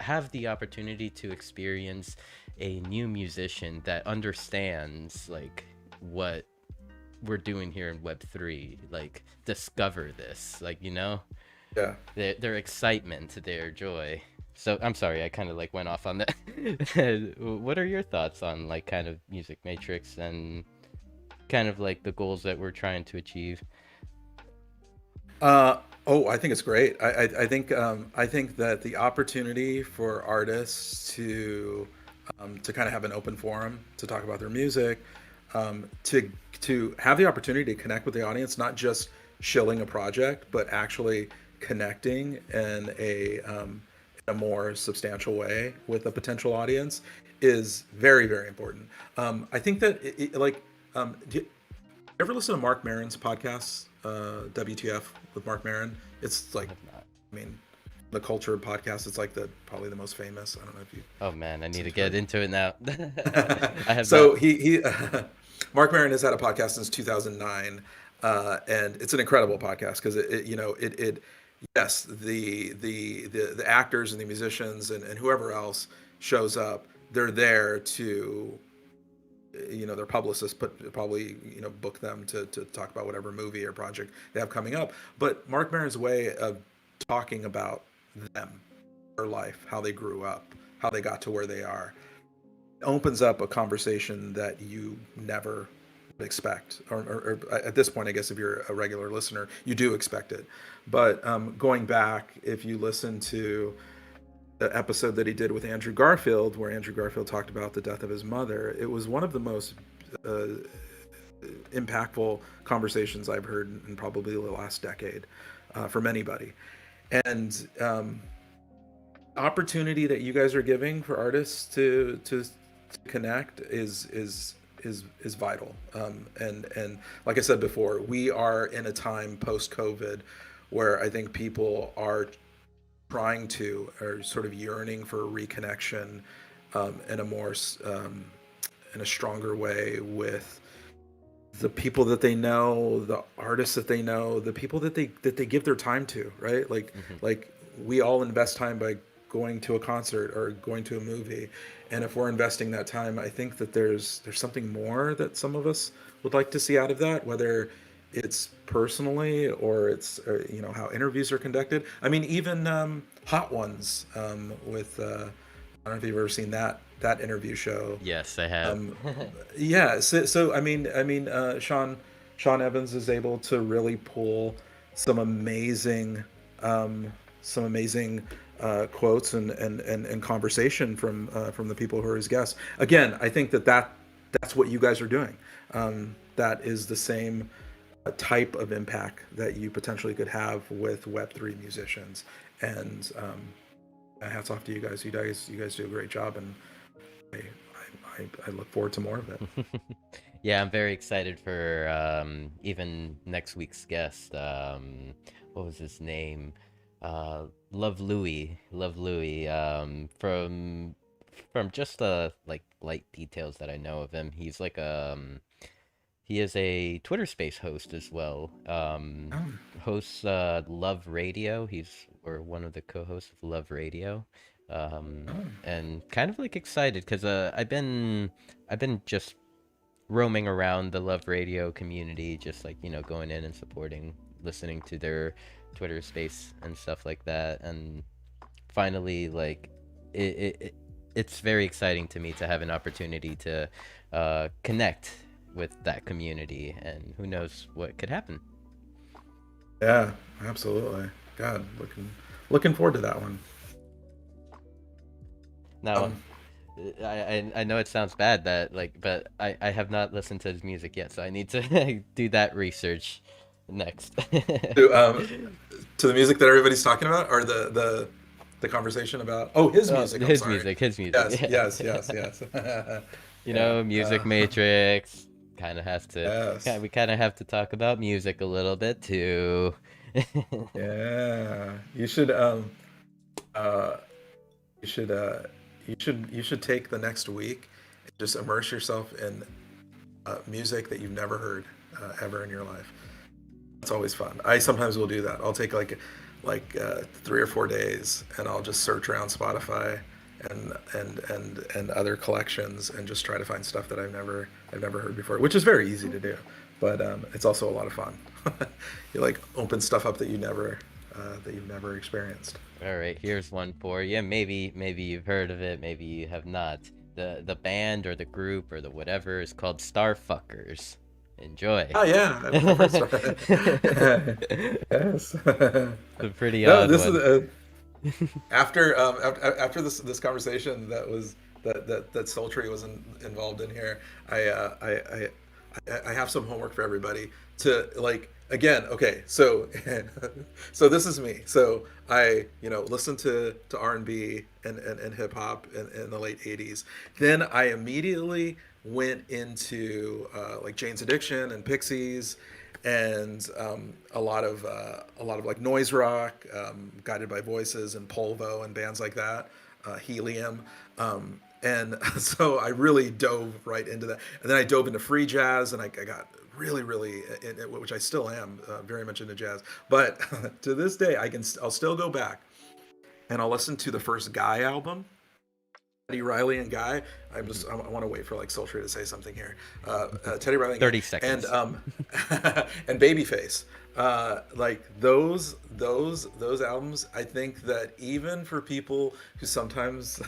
have the opportunity to experience a new musician that understands like what we're doing here in Web3, like discover this, like Yeah. their excitement, their joy. So I'm sorry, I kind of like went off on that. What are your thoughts on like kind of Music Matrix and kind of like the goals that we're trying to achieve? Oh, I think it's great. I think that the opportunity for artists to kind of have an open forum to talk about their music, to have the opportunity to connect with the audience, not just shilling a project, but actually connecting in a more substantial way with a potential audience is very, very important. I think that do you ever listen to Mark Maron's podcast, WTF with Mark Maron? It's I like, have not. I mean, the culture podcast. It's like the probably the most famous. I don't know if you Oh man, I need to listened get into it now. to I it. have not. So he Mark Maron has had a podcast since 2009. And it's an incredible podcast because yes, the actors and the musicians and whoever else shows up, they're there to, their publicists probably book them to talk about whatever movie or project they have coming up. But Mark Maron's way of talking about them, their life, how they grew up, how they got to where they are, opens up a conversation that you never would expect, or at this point, I guess if you're a regular listener, you do expect it. But going back, if you listen to the episode that he did with Andrew Garfield, where Andrew Garfield talked about the death of his mother, it was one of the most impactful conversations I've heard in probably the last decade from anybody. And opportunity that you guys are giving for artists to connect is vital. And like I said before, we are in a time post-COVID where I think people are trying to, or sort of yearning for a reconnection in a more in a stronger way with the people that they know, the artists that they know, the people that they give their time to, right? Like we all invest time by going to a concert or going to a movie, and if we're investing that time, I think that there's something more that some of us would like to see out of that, whether it's personally or it's how interviews are conducted. I mean, even Hot Ones with I don't know if you've ever seen that interview show. Yes, I have. Yeah, so I mean Sean Evans is able to really pull some amazing quotes and conversation from the people who are his guests. Again, I think that's what you guys are doing. That is the same type of impact that you potentially could have with Web3 musicians. And hats off to you guys. You guys do a great job, and I look forward to more of it. Yeah, I'm very excited for even next week's guest. What was his name? Love Louie. From just the like light details that I know of him, he's like he is a Twitter Space host as well. Hosts Love Radio. He's or one of the co-hosts of Love Radio. And kind of like excited because I've been just roaming around the Love Radio community, just like going in and supporting, listening to their Twitter Space and stuff like that. And finally, like it's very exciting to me to have an opportunity to connect with that community, and who knows what could happen. Yeah, absolutely. God, looking forward to that one. Now, I know it sounds bad that but I have not listened to his music yet, so I need to do that research next. to the music that everybody's talking about, or the conversation about his music. His music. Yes. Music Matrix kind of has to. Yes. We kind of have to talk about music a little bit too. Yeah, you should take the next week and just immerse yourself in music that you've never heard ever in your life. It's always fun. I sometimes will do that. I'll take like 3 or 4 days, and I'll just search around Spotify and other collections and just try to find stuff that I've never heard before, which is very easy to do, but it's also a lot of fun. You like open stuff up that you've never experienced. All right, here's one for you. Maybe you've heard of it, maybe you have not. The band or the group or the whatever is called Starfuckers. Enjoy. Oh yeah, yes. A pretty odd this one. Is after this conversation that Sultry was involved in here. I have some homework for everybody to like. Again, okay, so so this is me. So I listened to R&B and hip hop in the late 80s. Then I immediately went into like Jane's Addiction and Pixies, and a lot of like noise rock, Guided by Voices and Polvo and bands like that, Helium. And so I really dove right into that, and then I dove into free jazz, and I got really, really, which I still am, very much into jazz. But to this day, I'll still go back and I'll listen to the first Guy album. Teddy Riley and Guy. I want to wait for like Sultry to say something here. Teddy Riley and 30 Guy. seconds. And Babyface. Like those albums, I think that even for people who sometimes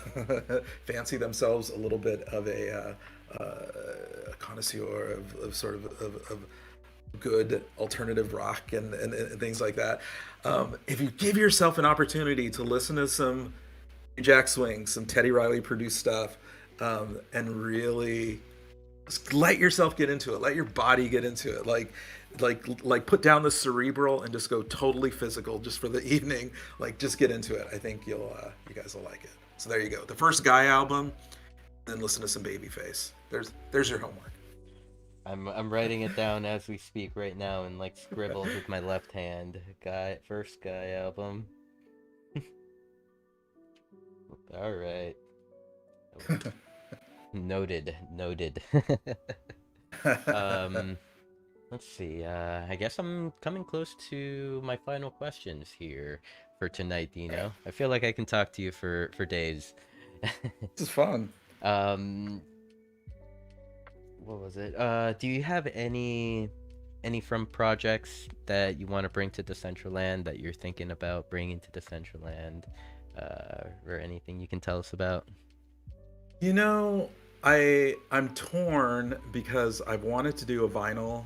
fancy themselves a little bit of a connoisseur of sort of good alternative rock and things like that, if you give yourself an opportunity to listen to some Jack Swing, some Teddy Riley produced stuff, and really just let yourself get into it. Let your body get into it. Like put down the cerebral and just go totally physical just for the evening. Like just get into it. I think you guys will like it. So there you go. The first Guy album, then listen to some Babyface. There's your homework. I'm writing it down as we speak right now and like scribble with my left hand. First Guy album. All right. Noted. Let's see. I guess I'm coming close to my final questions here for tonight, Dhino. I feel like I can talk to you for days. This is fun. What was it? Do you have any from projects that you want to bring to Decentraland that you're thinking about bringing to Decentraland? Or anything you can tell us about? You know, I'm torn because I've wanted to do a vinyl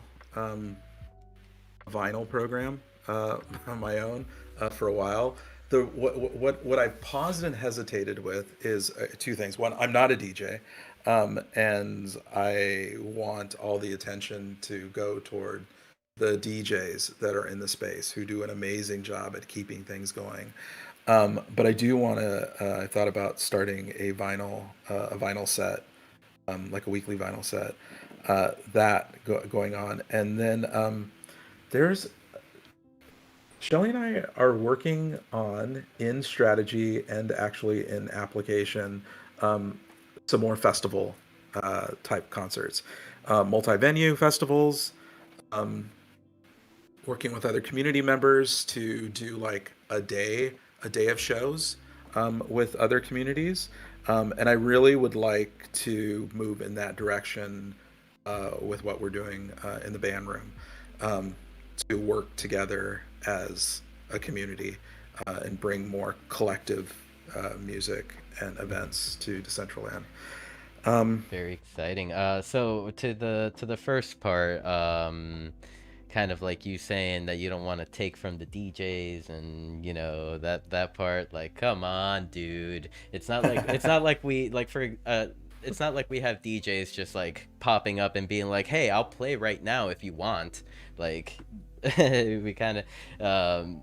program on my own for a while. What I've paused and hesitated with is two things. One, I'm not a DJ, and I want all the attention to go toward the DJs that are in the space who do an amazing job at keeping things going. But I do want to. I thought about starting a vinyl set, like a weekly vinyl set, going on, and then there's Shelly and I are working on in strategy and actually in application some more festival type concerts, multi-venue festivals. Working with other community members to do like a day of shows with other communities, and I really would like to move in that direction with what we're doing in the band room, to work together as a community and bring more collective music and events to Decentraland. Very exciting. So to the first part, kind of like you saying that you don't want to take from the DJs and that part, like, come on, dude. It's not like we it's not like we have DJs just like popping up and being like, hey, I'll play right now if you want. Like we kind of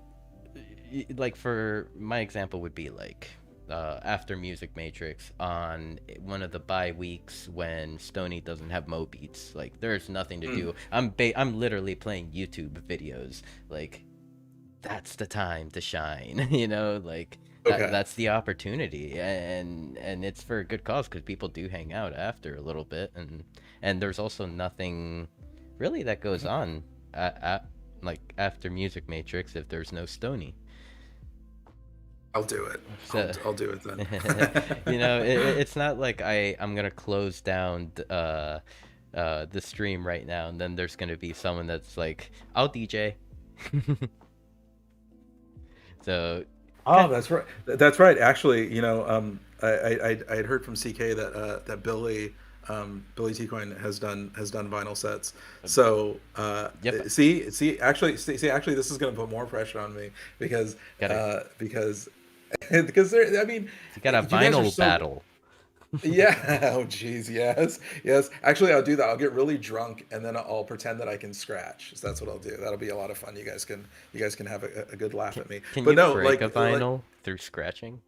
like, for my example would be like after Music Matrix on one of the bye weeks when Stony doesn't have Mo Beats. Like, there's nothing to do. I'm literally playing YouTube videos. Like, that's the time to shine. Like that's the opportunity, and it's for a good cause because people do hang out after a little bit, and there's also nothing really that goes on like after Music Matrix if there's no Stony. I'll do it. I'll do it then. It's not like I'm gonna close down the stream right now, and then there's gonna be someone that's like, I'll DJ. So. Oh, that's right. That's right. Actually, I had heard from CK that Billy T Coin has done vinyl sets. So Yep. see, actually, this is going to put more pressure on me because there, I mean, you got a vinyl battle. Yeah. Oh, geez. Yes. Actually, I'll do that. I'll get really drunk and then I'll pretend that I can scratch. So that's what I'll do. That'll be a lot of fun. You guys can have a good laugh at me. Can you break a vinyl through scratching?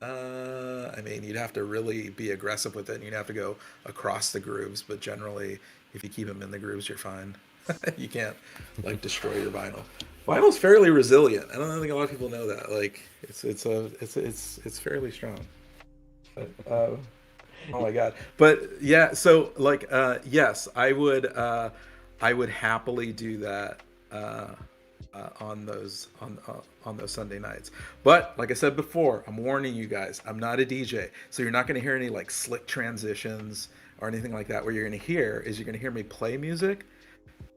I mean, you'd have to really be aggressive with it, and you'd have to go across the grooves. But generally, if you keep them in the grooves, you're fine. You can't like destroy your vinyl. Vinyl's fairly resilient. I don't think a lot of people know that. Like, it's fairly strong. But, oh my god. But yeah, so like yes, I would I would happily do that on those Sunday nights. But like I said before, I'm warning you guys, I'm not a DJ, so you're not going to hear any like slick transitions or anything like that. What you're going to hear is you're going to hear me play music,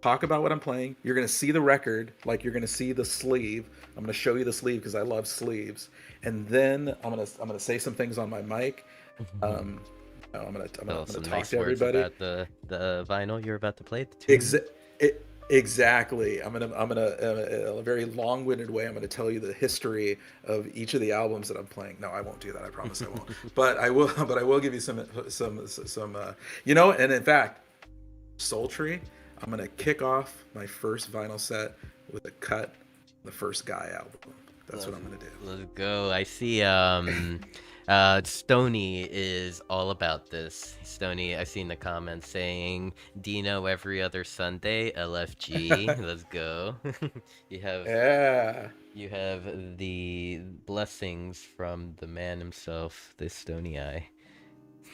talk about what I'm playing. You're going to see the record, like you're going to see the sleeve. I'm going to show you the sleeve because I love sleeves, and then I'm gonna say some things on my mic. I'm gonna Tell some talk nice to words everybody. about the vinyl you're about to play. The tune. Exactly. I'm gonna a very long-winded way. I'm gonna tell you the history of each of the albums that I'm playing. No, I won't do that. I promise I won't. But I will. But I will give you some. And in fact, Sultry. I'm gonna kick off my first vinyl set with a cut, the first Guy album. That's what I'm gonna do. Let's go. I see Stony is all about this. Stony, I've seen the comments saying Dino every other Sunday, LFG. Let's go. you have Yeah. you have the blessings from the man himself, this Stony Eye.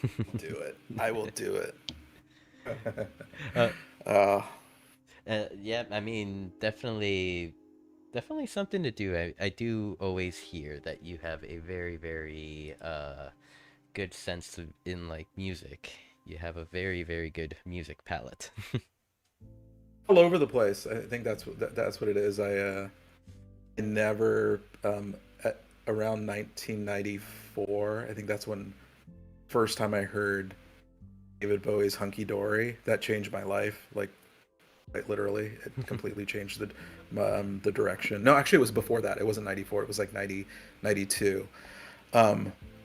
I'll do it. I will do it. Yeah, I mean, definitely something to do. I do always hear that you have a very, very good sense in like music. You have a very, very good music palette. All over the place. I think that's what it is. I never around 1994. I think that's when first time I heard David Bowie's "Hunky Dory." That changed my life. Like quite literally, it completely changed the direction. No, actually, it was before that. It wasn't 94. It was like 92.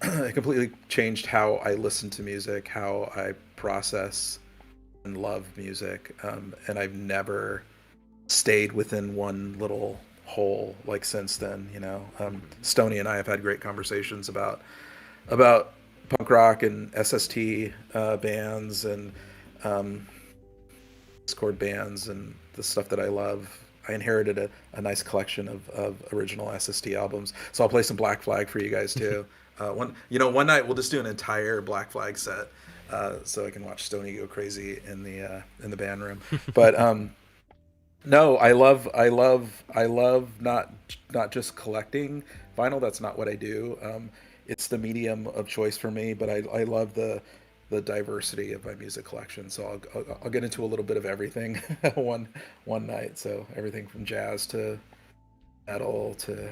It completely changed how I listen to music, how I process and love music, and I've never stayed within one little hole like since then. Stony and I have had great conversations about punk rock and SST bands and Discord bands and the stuff that I love. I inherited a nice collection of original SST albums, so I'll play some Black Flag for you guys too. One night we'll just do an entire Black Flag set, so I can watch Stony go crazy in the band room. But no, I love not just collecting vinyl. That's not what I do. It's the medium of choice for me, but I love the diversity of my music collection. So I'll get into a little bit of everything one night. So everything from jazz to metal to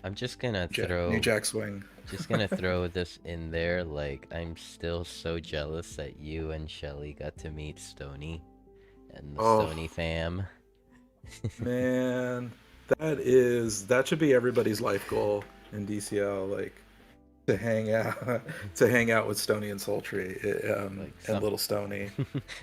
I'm just gonna New Jack Swing. Just gonna throw this in there. Like, I'm still so jealous that you and Shelly got to meet Stony and the Stony fam. Man, that should be everybody's life goal in DCL. Like to hang out with Stony and Sultry, and Little Stony.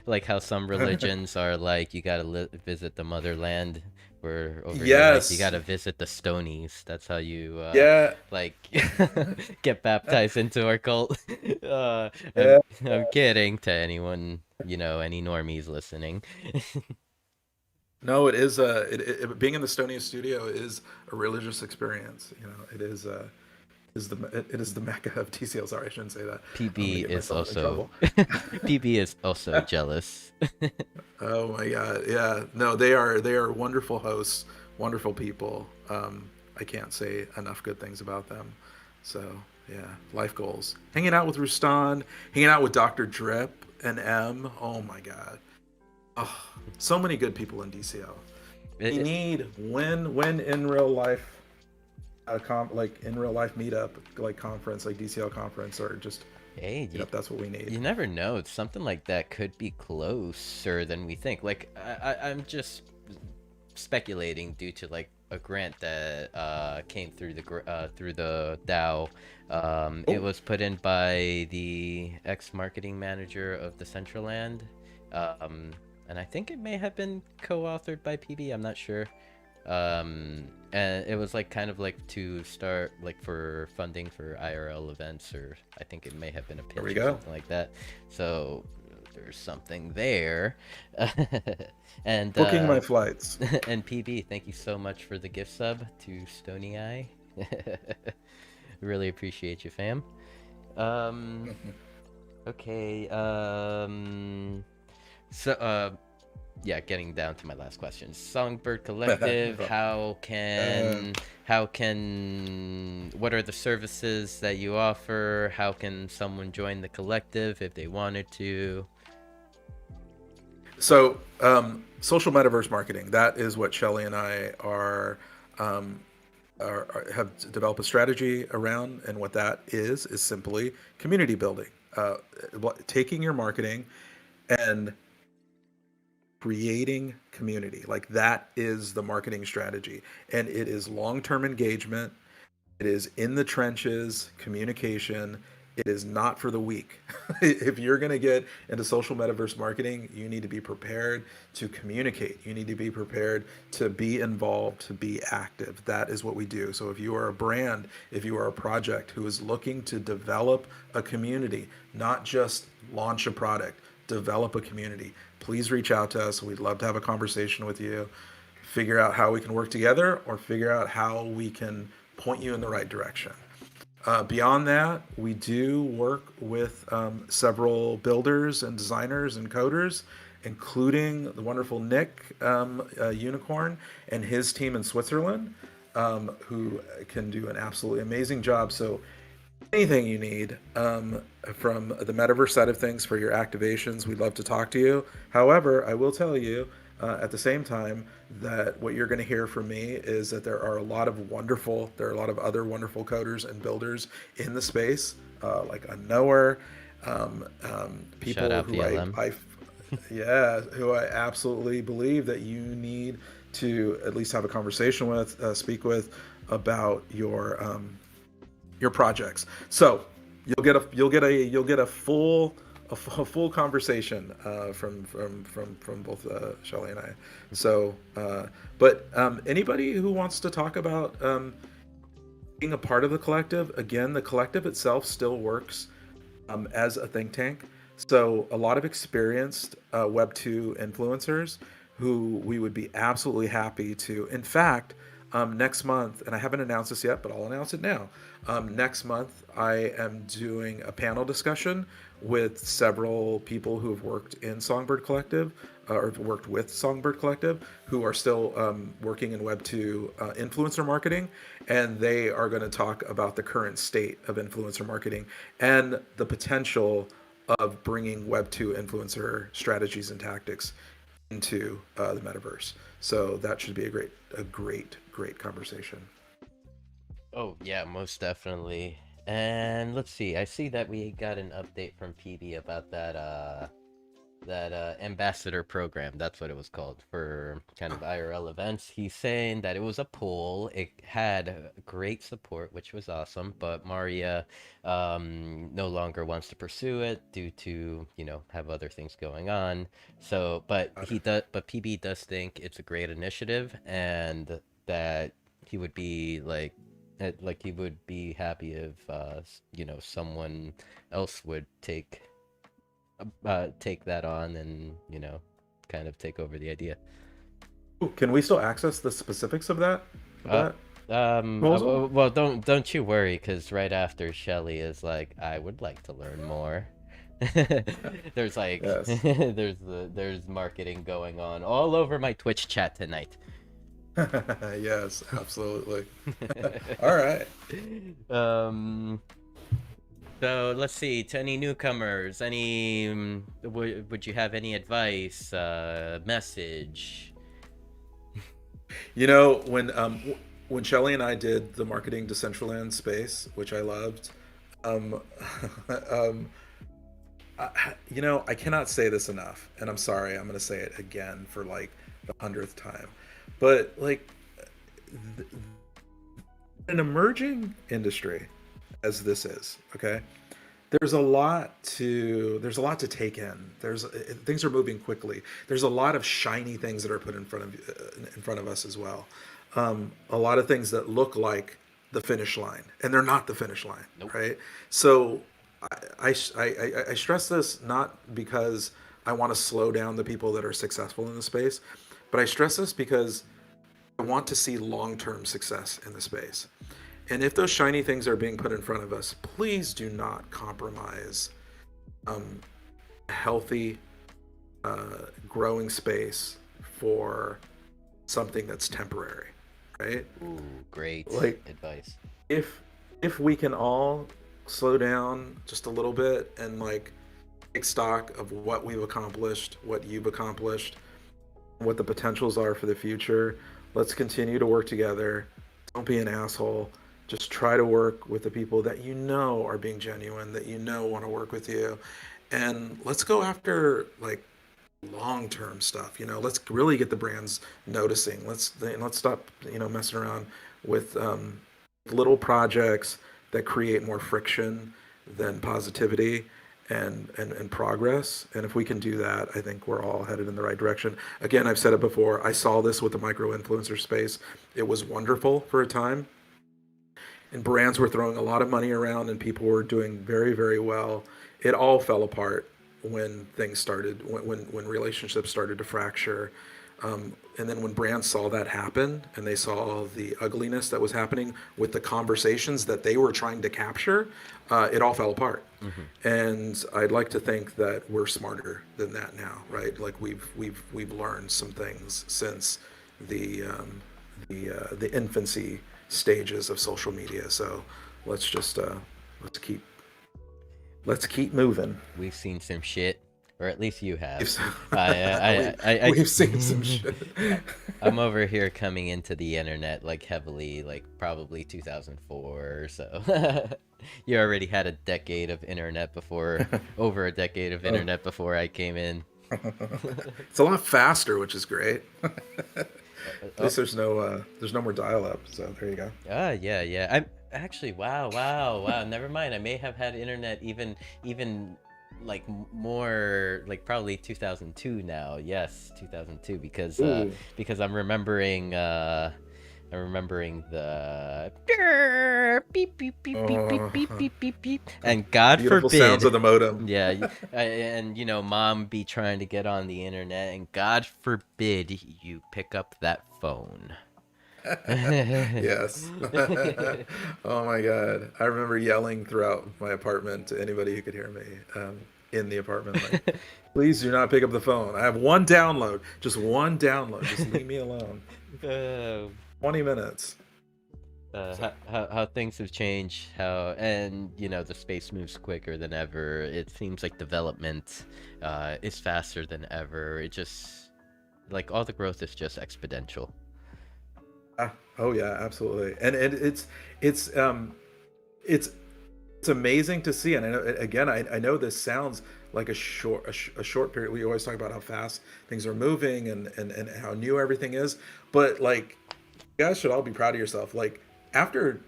Like how some religions are like, you gotta visit the motherland, where over here, Yes. like, you gotta visit the Stonies. That's how you Yeah. like get baptized into our cult. Yeah. I'm kidding to anyone, any normies listening. No, it is being in the Stony studio is a religious experience. It is the mecca of TCL. Sorry, I shouldn't say that. PB is also jealous. Oh my god, yeah. No, they are wonderful hosts, wonderful people. I can't say enough good things about them. So yeah, life goals. Hanging out with Rustan, hanging out with Dr. Drip and M. Oh my god. Oh, so many good people in DCL. We need when in real life. Like in real life meetup, like conference, like DCL conference, or just that's what we need. You never know. Something like that could be closer than we think. Like I'm just speculating due to like a grant that came through the DAO. It was put in by the ex-marketing manager of Decentraland, and I think it may have been co-authored by PB. I'm not sure. And it was like kind of like to start like for funding for IRL events, or I think it may have been a pitch or something like that. So there's something there. And booking my flights. And PB, thank you so much for the gift sub to Stony Eye. Really appreciate you, fam. Okay. So, yeah, getting down to my last question. Songbird Collective, what are the services that you offer? How can someone join the collective if they wanted to? So, social metaverse marketing, that is what Shelly and I um, have developed a strategy around. And what that is simply community building. Taking your marketing and creating community. Like that is the marketing strategy. And it is long-term engagement. It is in the trenches, communication. It is not for the weak. If you're going to get into social metaverse marketing, you need to be prepared to communicate. You need to be prepared to be involved, to be active. That is what we do. So if you are a brand, if you are a project who is looking to develop a community, not just launch a product, develop a community, please reach out to us. We'd love to have a conversation with you, figure out how we can work together, or figure out how we can point you in the right direction. Beyond that, we do work with several builders and designers and coders, including the wonderful Nick Unicorn and his team in Switzerland, who can do an absolutely amazing job. So anything you need from the metaverse side of things for your activations, we'd love to talk to you. However, I will tell you at the same time that what you're going to hear from me is that there are a lot of other wonderful coders and builders in the space, like a knower, people who who I absolutely believe that you need to at least have a conversation with, speak with about your projects. So you'll get a full conversation from both Shelly and I. So, but anybody who wants to talk about being a part of the collective, again, the collective itself still works as a think tank. So a lot of experienced Web2 influencers who we would be absolutely happy to. In fact, next month, and I haven't announced this yet, but I'll announce it now. Next month, I am doing a panel discussion with several people who have worked in Songbird Collective or worked with Songbird Collective who are still working in Web2 influencer marketing. And they are going to talk about the current state of influencer marketing and the potential of bringing Web2 influencer strategies and tactics into the metaverse. So that should be a great conversation. Oh yeah, most definitely. And let's see. I see that we got an update from PB about that ambassador program. That's what it was called for kind of IRL events. He's saying that it was a poll. It had great support, which was awesome. But Maria no longer wants to pursue it due to have other things going on. So, but PB does think it's a great initiative, and that he would be he would be happy if someone else would take that on and kind of take over the idea. Ooh, can we still access the specifics of that? Well, don't you worry, because right after Shelly is like, I would like to learn more. There's like Yes. there's marketing going on all over my Twitch chat tonight. Yes, absolutely. All right. So let's see. To any newcomers, would you have any advice, message? When Shelly and I did the marketing Decentraland space, which I loved, I cannot say this enough, and I'm sorry, I'm going to say it again for like the 100th time, but like an emerging industry as this is, okay, there's a lot to take in. Things are moving quickly. There's a lot of shiny things that are put in front of us as well. A lot of things that look like the finish line, and they're not the finish line. Nope. Right? So I stress this not because I want to slow down the people that are successful in the space, but I stress this because I want to see long-term success in the space. And if those shiny things are being put in front of us, please do not compromise healthy growing space for something that's temporary, right? Ooh, great Like advice. if we can all slow down just a little bit and like take stock of what we've accomplished, what you've accomplished, what the potentials are for the future. Let's continue to work together. Don't be an asshole. Just try to work with the people that you know are being genuine, that you know want to work with you. And let's go after like long-term stuff. Let's really get the brands noticing. Let's stop, messing around with little projects that create more friction than positivity and progress. And if we can do that, I think we're all headed in the right direction. Again, I've said it before. I saw this with the micro influencer space. It was wonderful for a time, and brands were throwing a lot of money around, and people were doing very, very well. It all fell apart when things started, when relationships started to fracture. And then when brands saw that happen and they saw the ugliness that was happening with the conversations that they were trying to capture, it all fell apart. And I'd like to think that we're smarter than that now, right? Like we've learned some things since the infancy stages of social media. So let's just let's keep moving. We've seen some shit, or at least you have. We've seen some shit. I'm over here coming into the internet like heavily, like probably 2004 or so. You already had a decade of internet before, over a decade of internet before I came in. It's a lot faster, which is great. At least there's no more dial-up, so there you go. Yeah. I'm actually wow. Never mind. I may have had internet even like more like probably 2002 now. Yes, 2002 because I'm remembering the beep beep beep beep beep beep beep beep, and God Beautiful forbid sounds of the modem. Yeah, and mom be trying to get on the internet, and God forbid you pick up that phone. Yes. Oh my God. I remember yelling throughout my apartment to anybody who could hear me in the apartment, like, please do not pick up the phone. I have one download. Just one download. Just leave me alone. 20 minutes. How things have changed, and the space moves quicker than ever. It seems like development is faster than ever. It just, like, all the growth is just exponential. Oh yeah, absolutely. And it's amazing to see. And I know, again, I know this sounds like a short period. We always talk about how fast things are moving and how new everything is, but like, you guys should all be proud of yourself. Like, after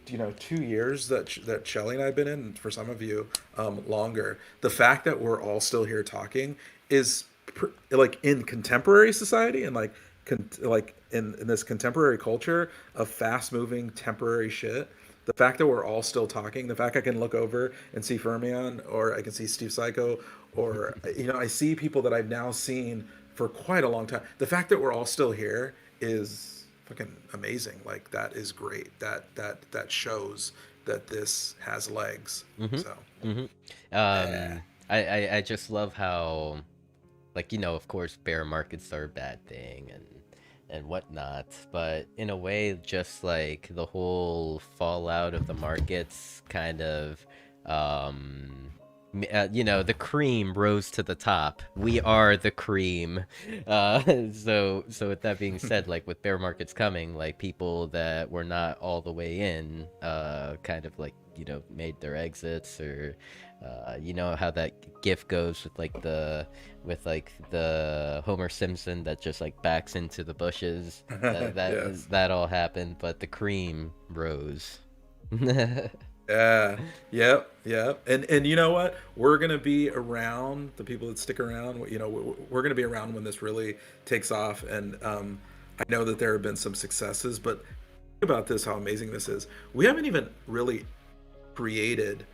2 years that Shelly and I've been in, for some of you longer, the fact that we're all still here talking is like in contemporary society and like in this contemporary culture of fast moving temporary shit. The fact that we're all still talking, the fact I can look over and see Fermion, or I can see Steve Psycho, or I see people that I've now seen for quite a long time. The fact that we're all still here is fucking amazing. Like, that is great. That shows that this has legs. So yeah. I just love how, like, of course bear markets are a bad thing and whatnot, but in a way, just like the whole fallout of the markets kind of the cream rose to the top. We are the cream. So with that being said, like, with bear markets coming, like, people that were not all the way in kind of like made their exits, or how that gif goes with the Homer Simpson that just like backs into the bushes. Yes. That all happened, but the cream rose. Yeah. Yep. And you know what? We're gonna be around, the people that stick around. We're gonna be around when this really takes off. And I know that there have been some successes, but think about this, how amazing this is. We haven't even really created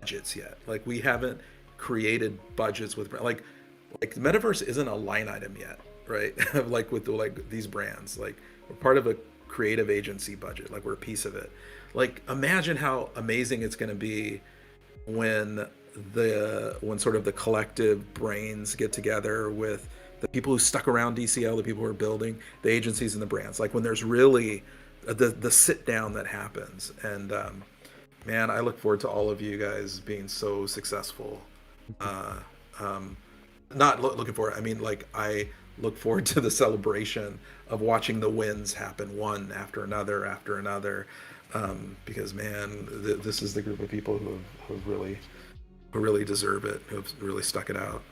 budgets yet. Like, we haven't created budgets with like the metaverse isn't a line item yet, right? Like with these brands, like, we're part of a creative agency budget. Like, we're a piece of it. Like, imagine how amazing it's going to be when the when sort of the collective brains get together with the people who stuck around DCL, the people who are building, the agencies and the brands. Like when there's really the sit down that happens. And man, I look forward to all of you guys being so successful. Uh, um, not looking forward. I mean, like I look forward to the celebration of watching the wins happen one after another. Because man, this is the group of people who really deserve it, who have really stuck it out.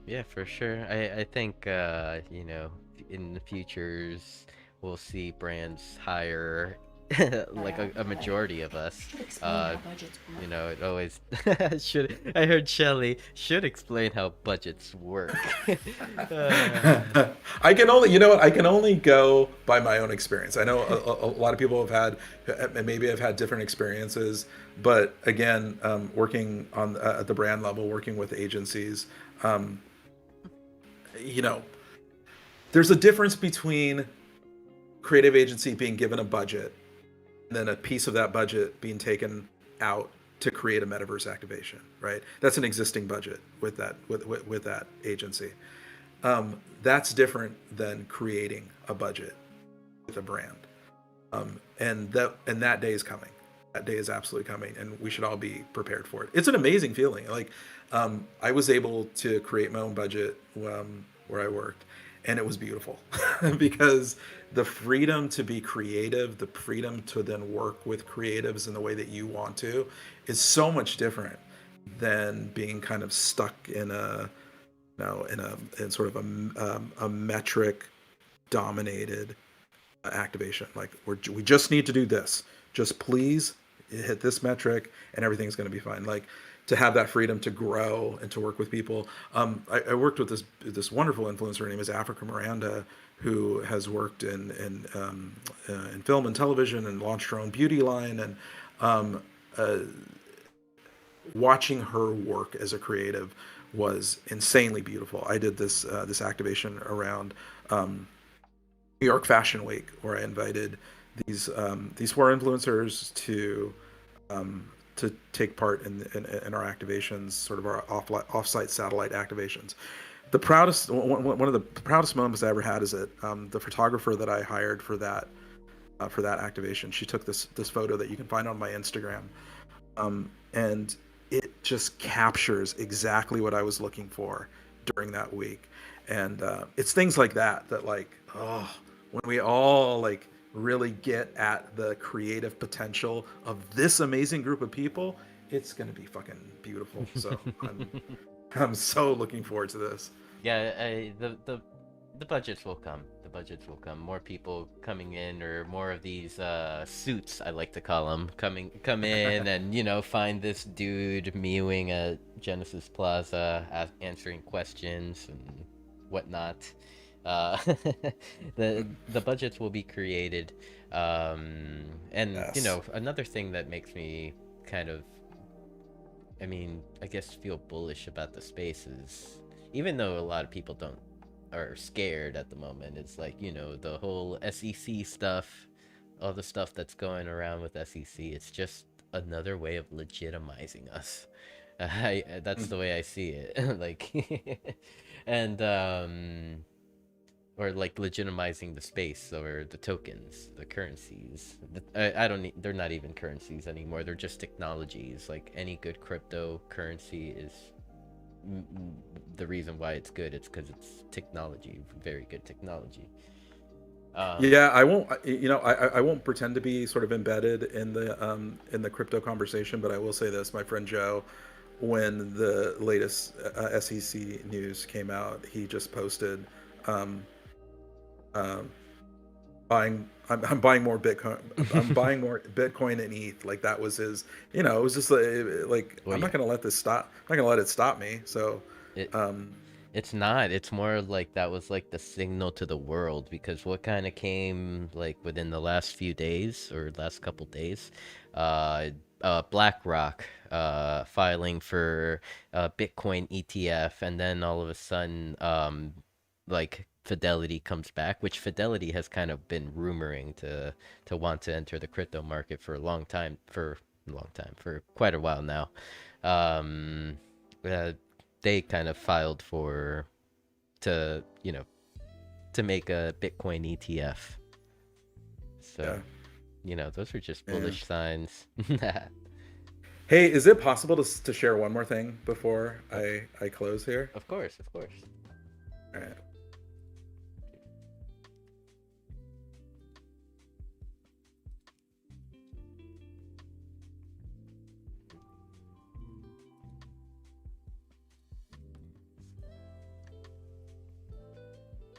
Yeah, for sure. I think you know, in the futures we'll see brands hire like a majority of us. Should explain how budgets You work. know, it always should. I heard Shelly should explain how budgets work. I can only, you know what? I can only go by my own experience. I know a lot of people maybe have had different experiences, but again, working on at the brand level, working with agencies, um, you know, there's a difference between creative agency being given a budget and then a piece of that budget being taken out to create a metaverse activation, right? That's an existing budget with that agency. That's different than creating a budget with a brand. And that day is coming. That day is absolutely coming, and we should all be prepared for it. It's an amazing feeling. Like I was able to create my own budget where I worked, and it was beautiful because the freedom to be creative, the freedom to then work with creatives in the way that you want to, is so much different than being kind of stuck in a in sort of a metric dominated activation. Like we just need to do this. Just please hit this metric, and everything's going to be fine. Like to have that freedom to grow and to work with people. I worked with this wonderful influencer. Her name is Africa Miranda, who has worked in film and television and launched her own beauty line. And uh, watching her work as a creative was insanely beautiful. I did this activation around New York Fashion Week, where I invited these four influencers to take part in our activations, sort of our offsite satellite activations. The proudest one of the proudest moments I ever had is that the photographer that I hired for that activation, she took this photo that you can find on my Instagram, and it just captures exactly what I was looking for during that week. And it's things like that like, oh, when we all like really get at the creative potential of this amazing group of people, it's gonna be fucking beautiful. So I'm so looking forward to this. Yeah, the budgets will come. The budgets will come. More people coming in, or more of these suits, I like to call them, come in and you know find this dude mewing at Genesis Plaza, answering questions and whatnot. Uh, the budgets will be created, and you Yes. know another thing that makes me kind of, I mean, I guess feel bullish about the space is, even though a lot of people don't are scared at the moment, it's like, you know, the whole SEC stuff, all the stuff that's going around with SEC, it's just another way of legitimizing us. That's the way I see it. Like and or like legitimizing the space or the tokens, the currencies. I don't need, they're not even currencies anymore. They're just technologies. Like any good cryptocurrency is the reason why it's good. It's because it's technology, very good technology. Um, Yeah, I won't. I won't pretend to be sort of embedded in the crypto conversation, but I will say this: my friend Joe, when the latest SEC news came out, he just posted, um, um, buying. I'm buying more Bitcoin. I'm buying more Bitcoin and ETH. Like that was his. You know, it was just like well, I'm not yeah, gonna let this stop. I'm not gonna let it stop me. So, it um, it's not. It's more like that was like the signal to the world, because what kind of came like within the last few days or last couple days, uh, BlackRock filing for Bitcoin ETF, and then all of a sudden, like Fidelity comes back, which Fidelity has kind of been rumoring to want to enter the crypto market for a long time, for for quite a while now. Um, they kind of filed to make a Bitcoin ETF. So, those are just bullish signs. Hey, is it possible to share one more thing before I close here? Of course. All right.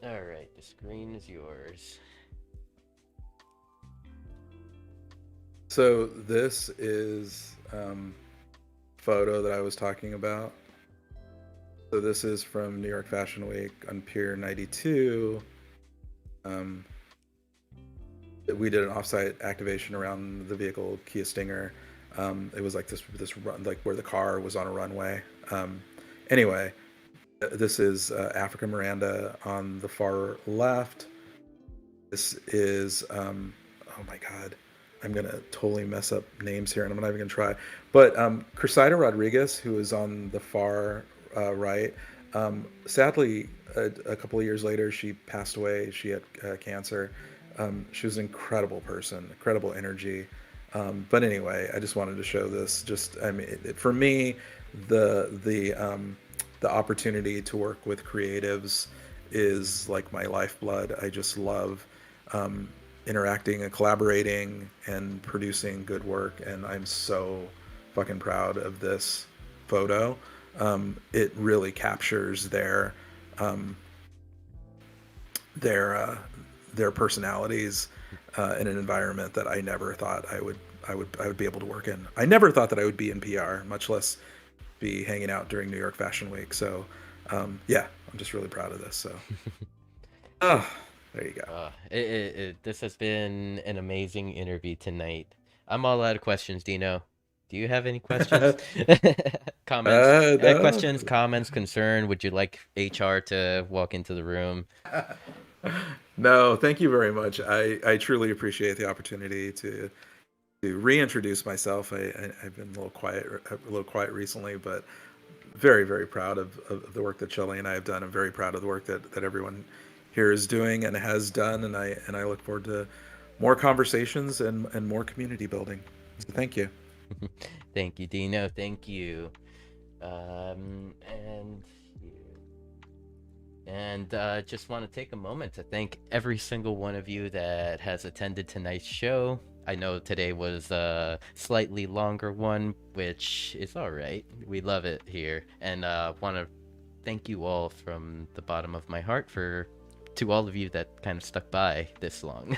All right, the screen is yours. So this is photo that I was talking about. So this is from New York Fashion Week on Pier 92. We did an offsite activation around the vehicle Kia Stinger. It was like this run, like where the car was on a runway. Anyway, this is Africa Miranda on the far left. This is oh my god, I'm gonna totally mess up names here, and I'm not even gonna try. But Cressida Rodriguez, who is on the far right, sadly, a couple of years later, she passed away. She had cancer. She was an incredible person, incredible energy. But anyway, I just wanted to show this. For me, the opportunity to work with creatives is like my lifeblood. I just love interacting and collaborating and producing good work, and I'm so fucking proud of this photo. It really captures their personalities in an environment that I never thought I would be able to work in. I never thought that I would be in PR, much less be hanging out during New York Fashion Week. So yeah, I'm just really proud of this. So there you go. This has been an amazing interview tonight. I'm all out of questions, Dhino. Do you have any questions? Comments? No. Questions, comments, concern? Would you like HR to walk into the room? No, thank you very much. I truly appreciate the opportunity to reintroduce myself. I've been a little quiet recently, but very, very proud of the work that Shelley and I have done. I'm very proud of the work that everyone here is doing and has done, and I look forward to more conversations and more community building. So thank you. Thank you, Dhino. Thank you. And just want to take a moment to thank every single one of you that has attended tonight's show. I know today was a slightly longer one, which is all right. We love it here. And want to thank you all from the bottom of my heart to all of you that kind of stuck by this long.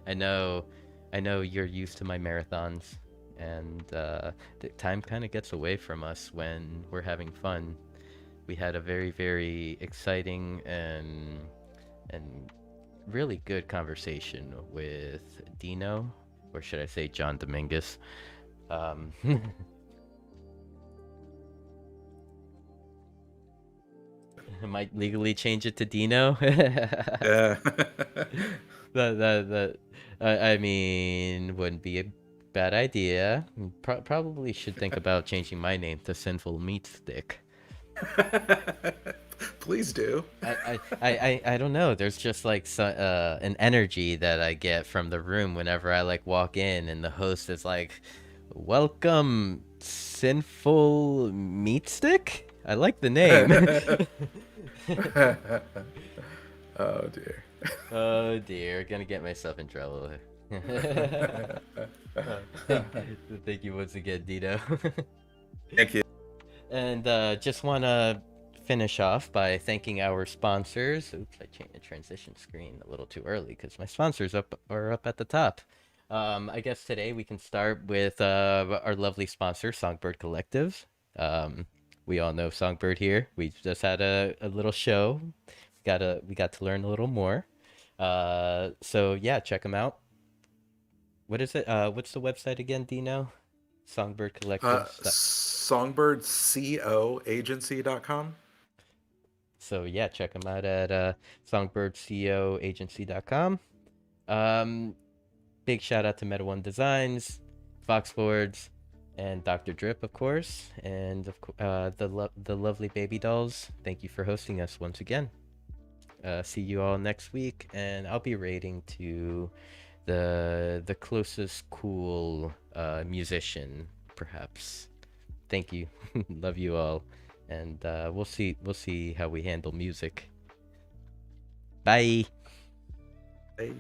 I know you're used to my marathons, and the time kind of gets away from us when we're having fun. We had a very, very exciting and really good conversation with Dhino, or should I say John Dominguez. I might legally change it to Dhino. Yeah. I mean, wouldn't be a bad idea. Probably should think about changing my name to SinfulMeatStick. Please do. I don't know. There's just like an energy that I get from the room whenever I like walk in, and the host is like, "Welcome, SinfulMeatStick." I like the name. Oh dear. Oh dear, gonna get myself in trouble. Thank you once again, Dhino. Thank you. And just want to finish off by thanking our sponsors. Oops, I changed the transition screen a little too early because my sponsors are up at the top. I guess today we can start with our lovely sponsor, Songbird Collectives. We all know Songbird here. We just had a little show. We got to learn a little more. So yeah, check them out. What is it? What's the website again, Dhino? Songbird Collectives. SongbirdsCOAgency.com. So yeah, check them out at songbirdscoagency.com. Big shout out to Meta One Designs Foxboards, and Dr. Drip, of course, and the lovely baby dolls. Thank you for hosting us once again. See you all next week, and I'll be rating to the closest cool musician, perhaps. Thank you. Love you all, and we'll see how we handle music. Bye. Hey.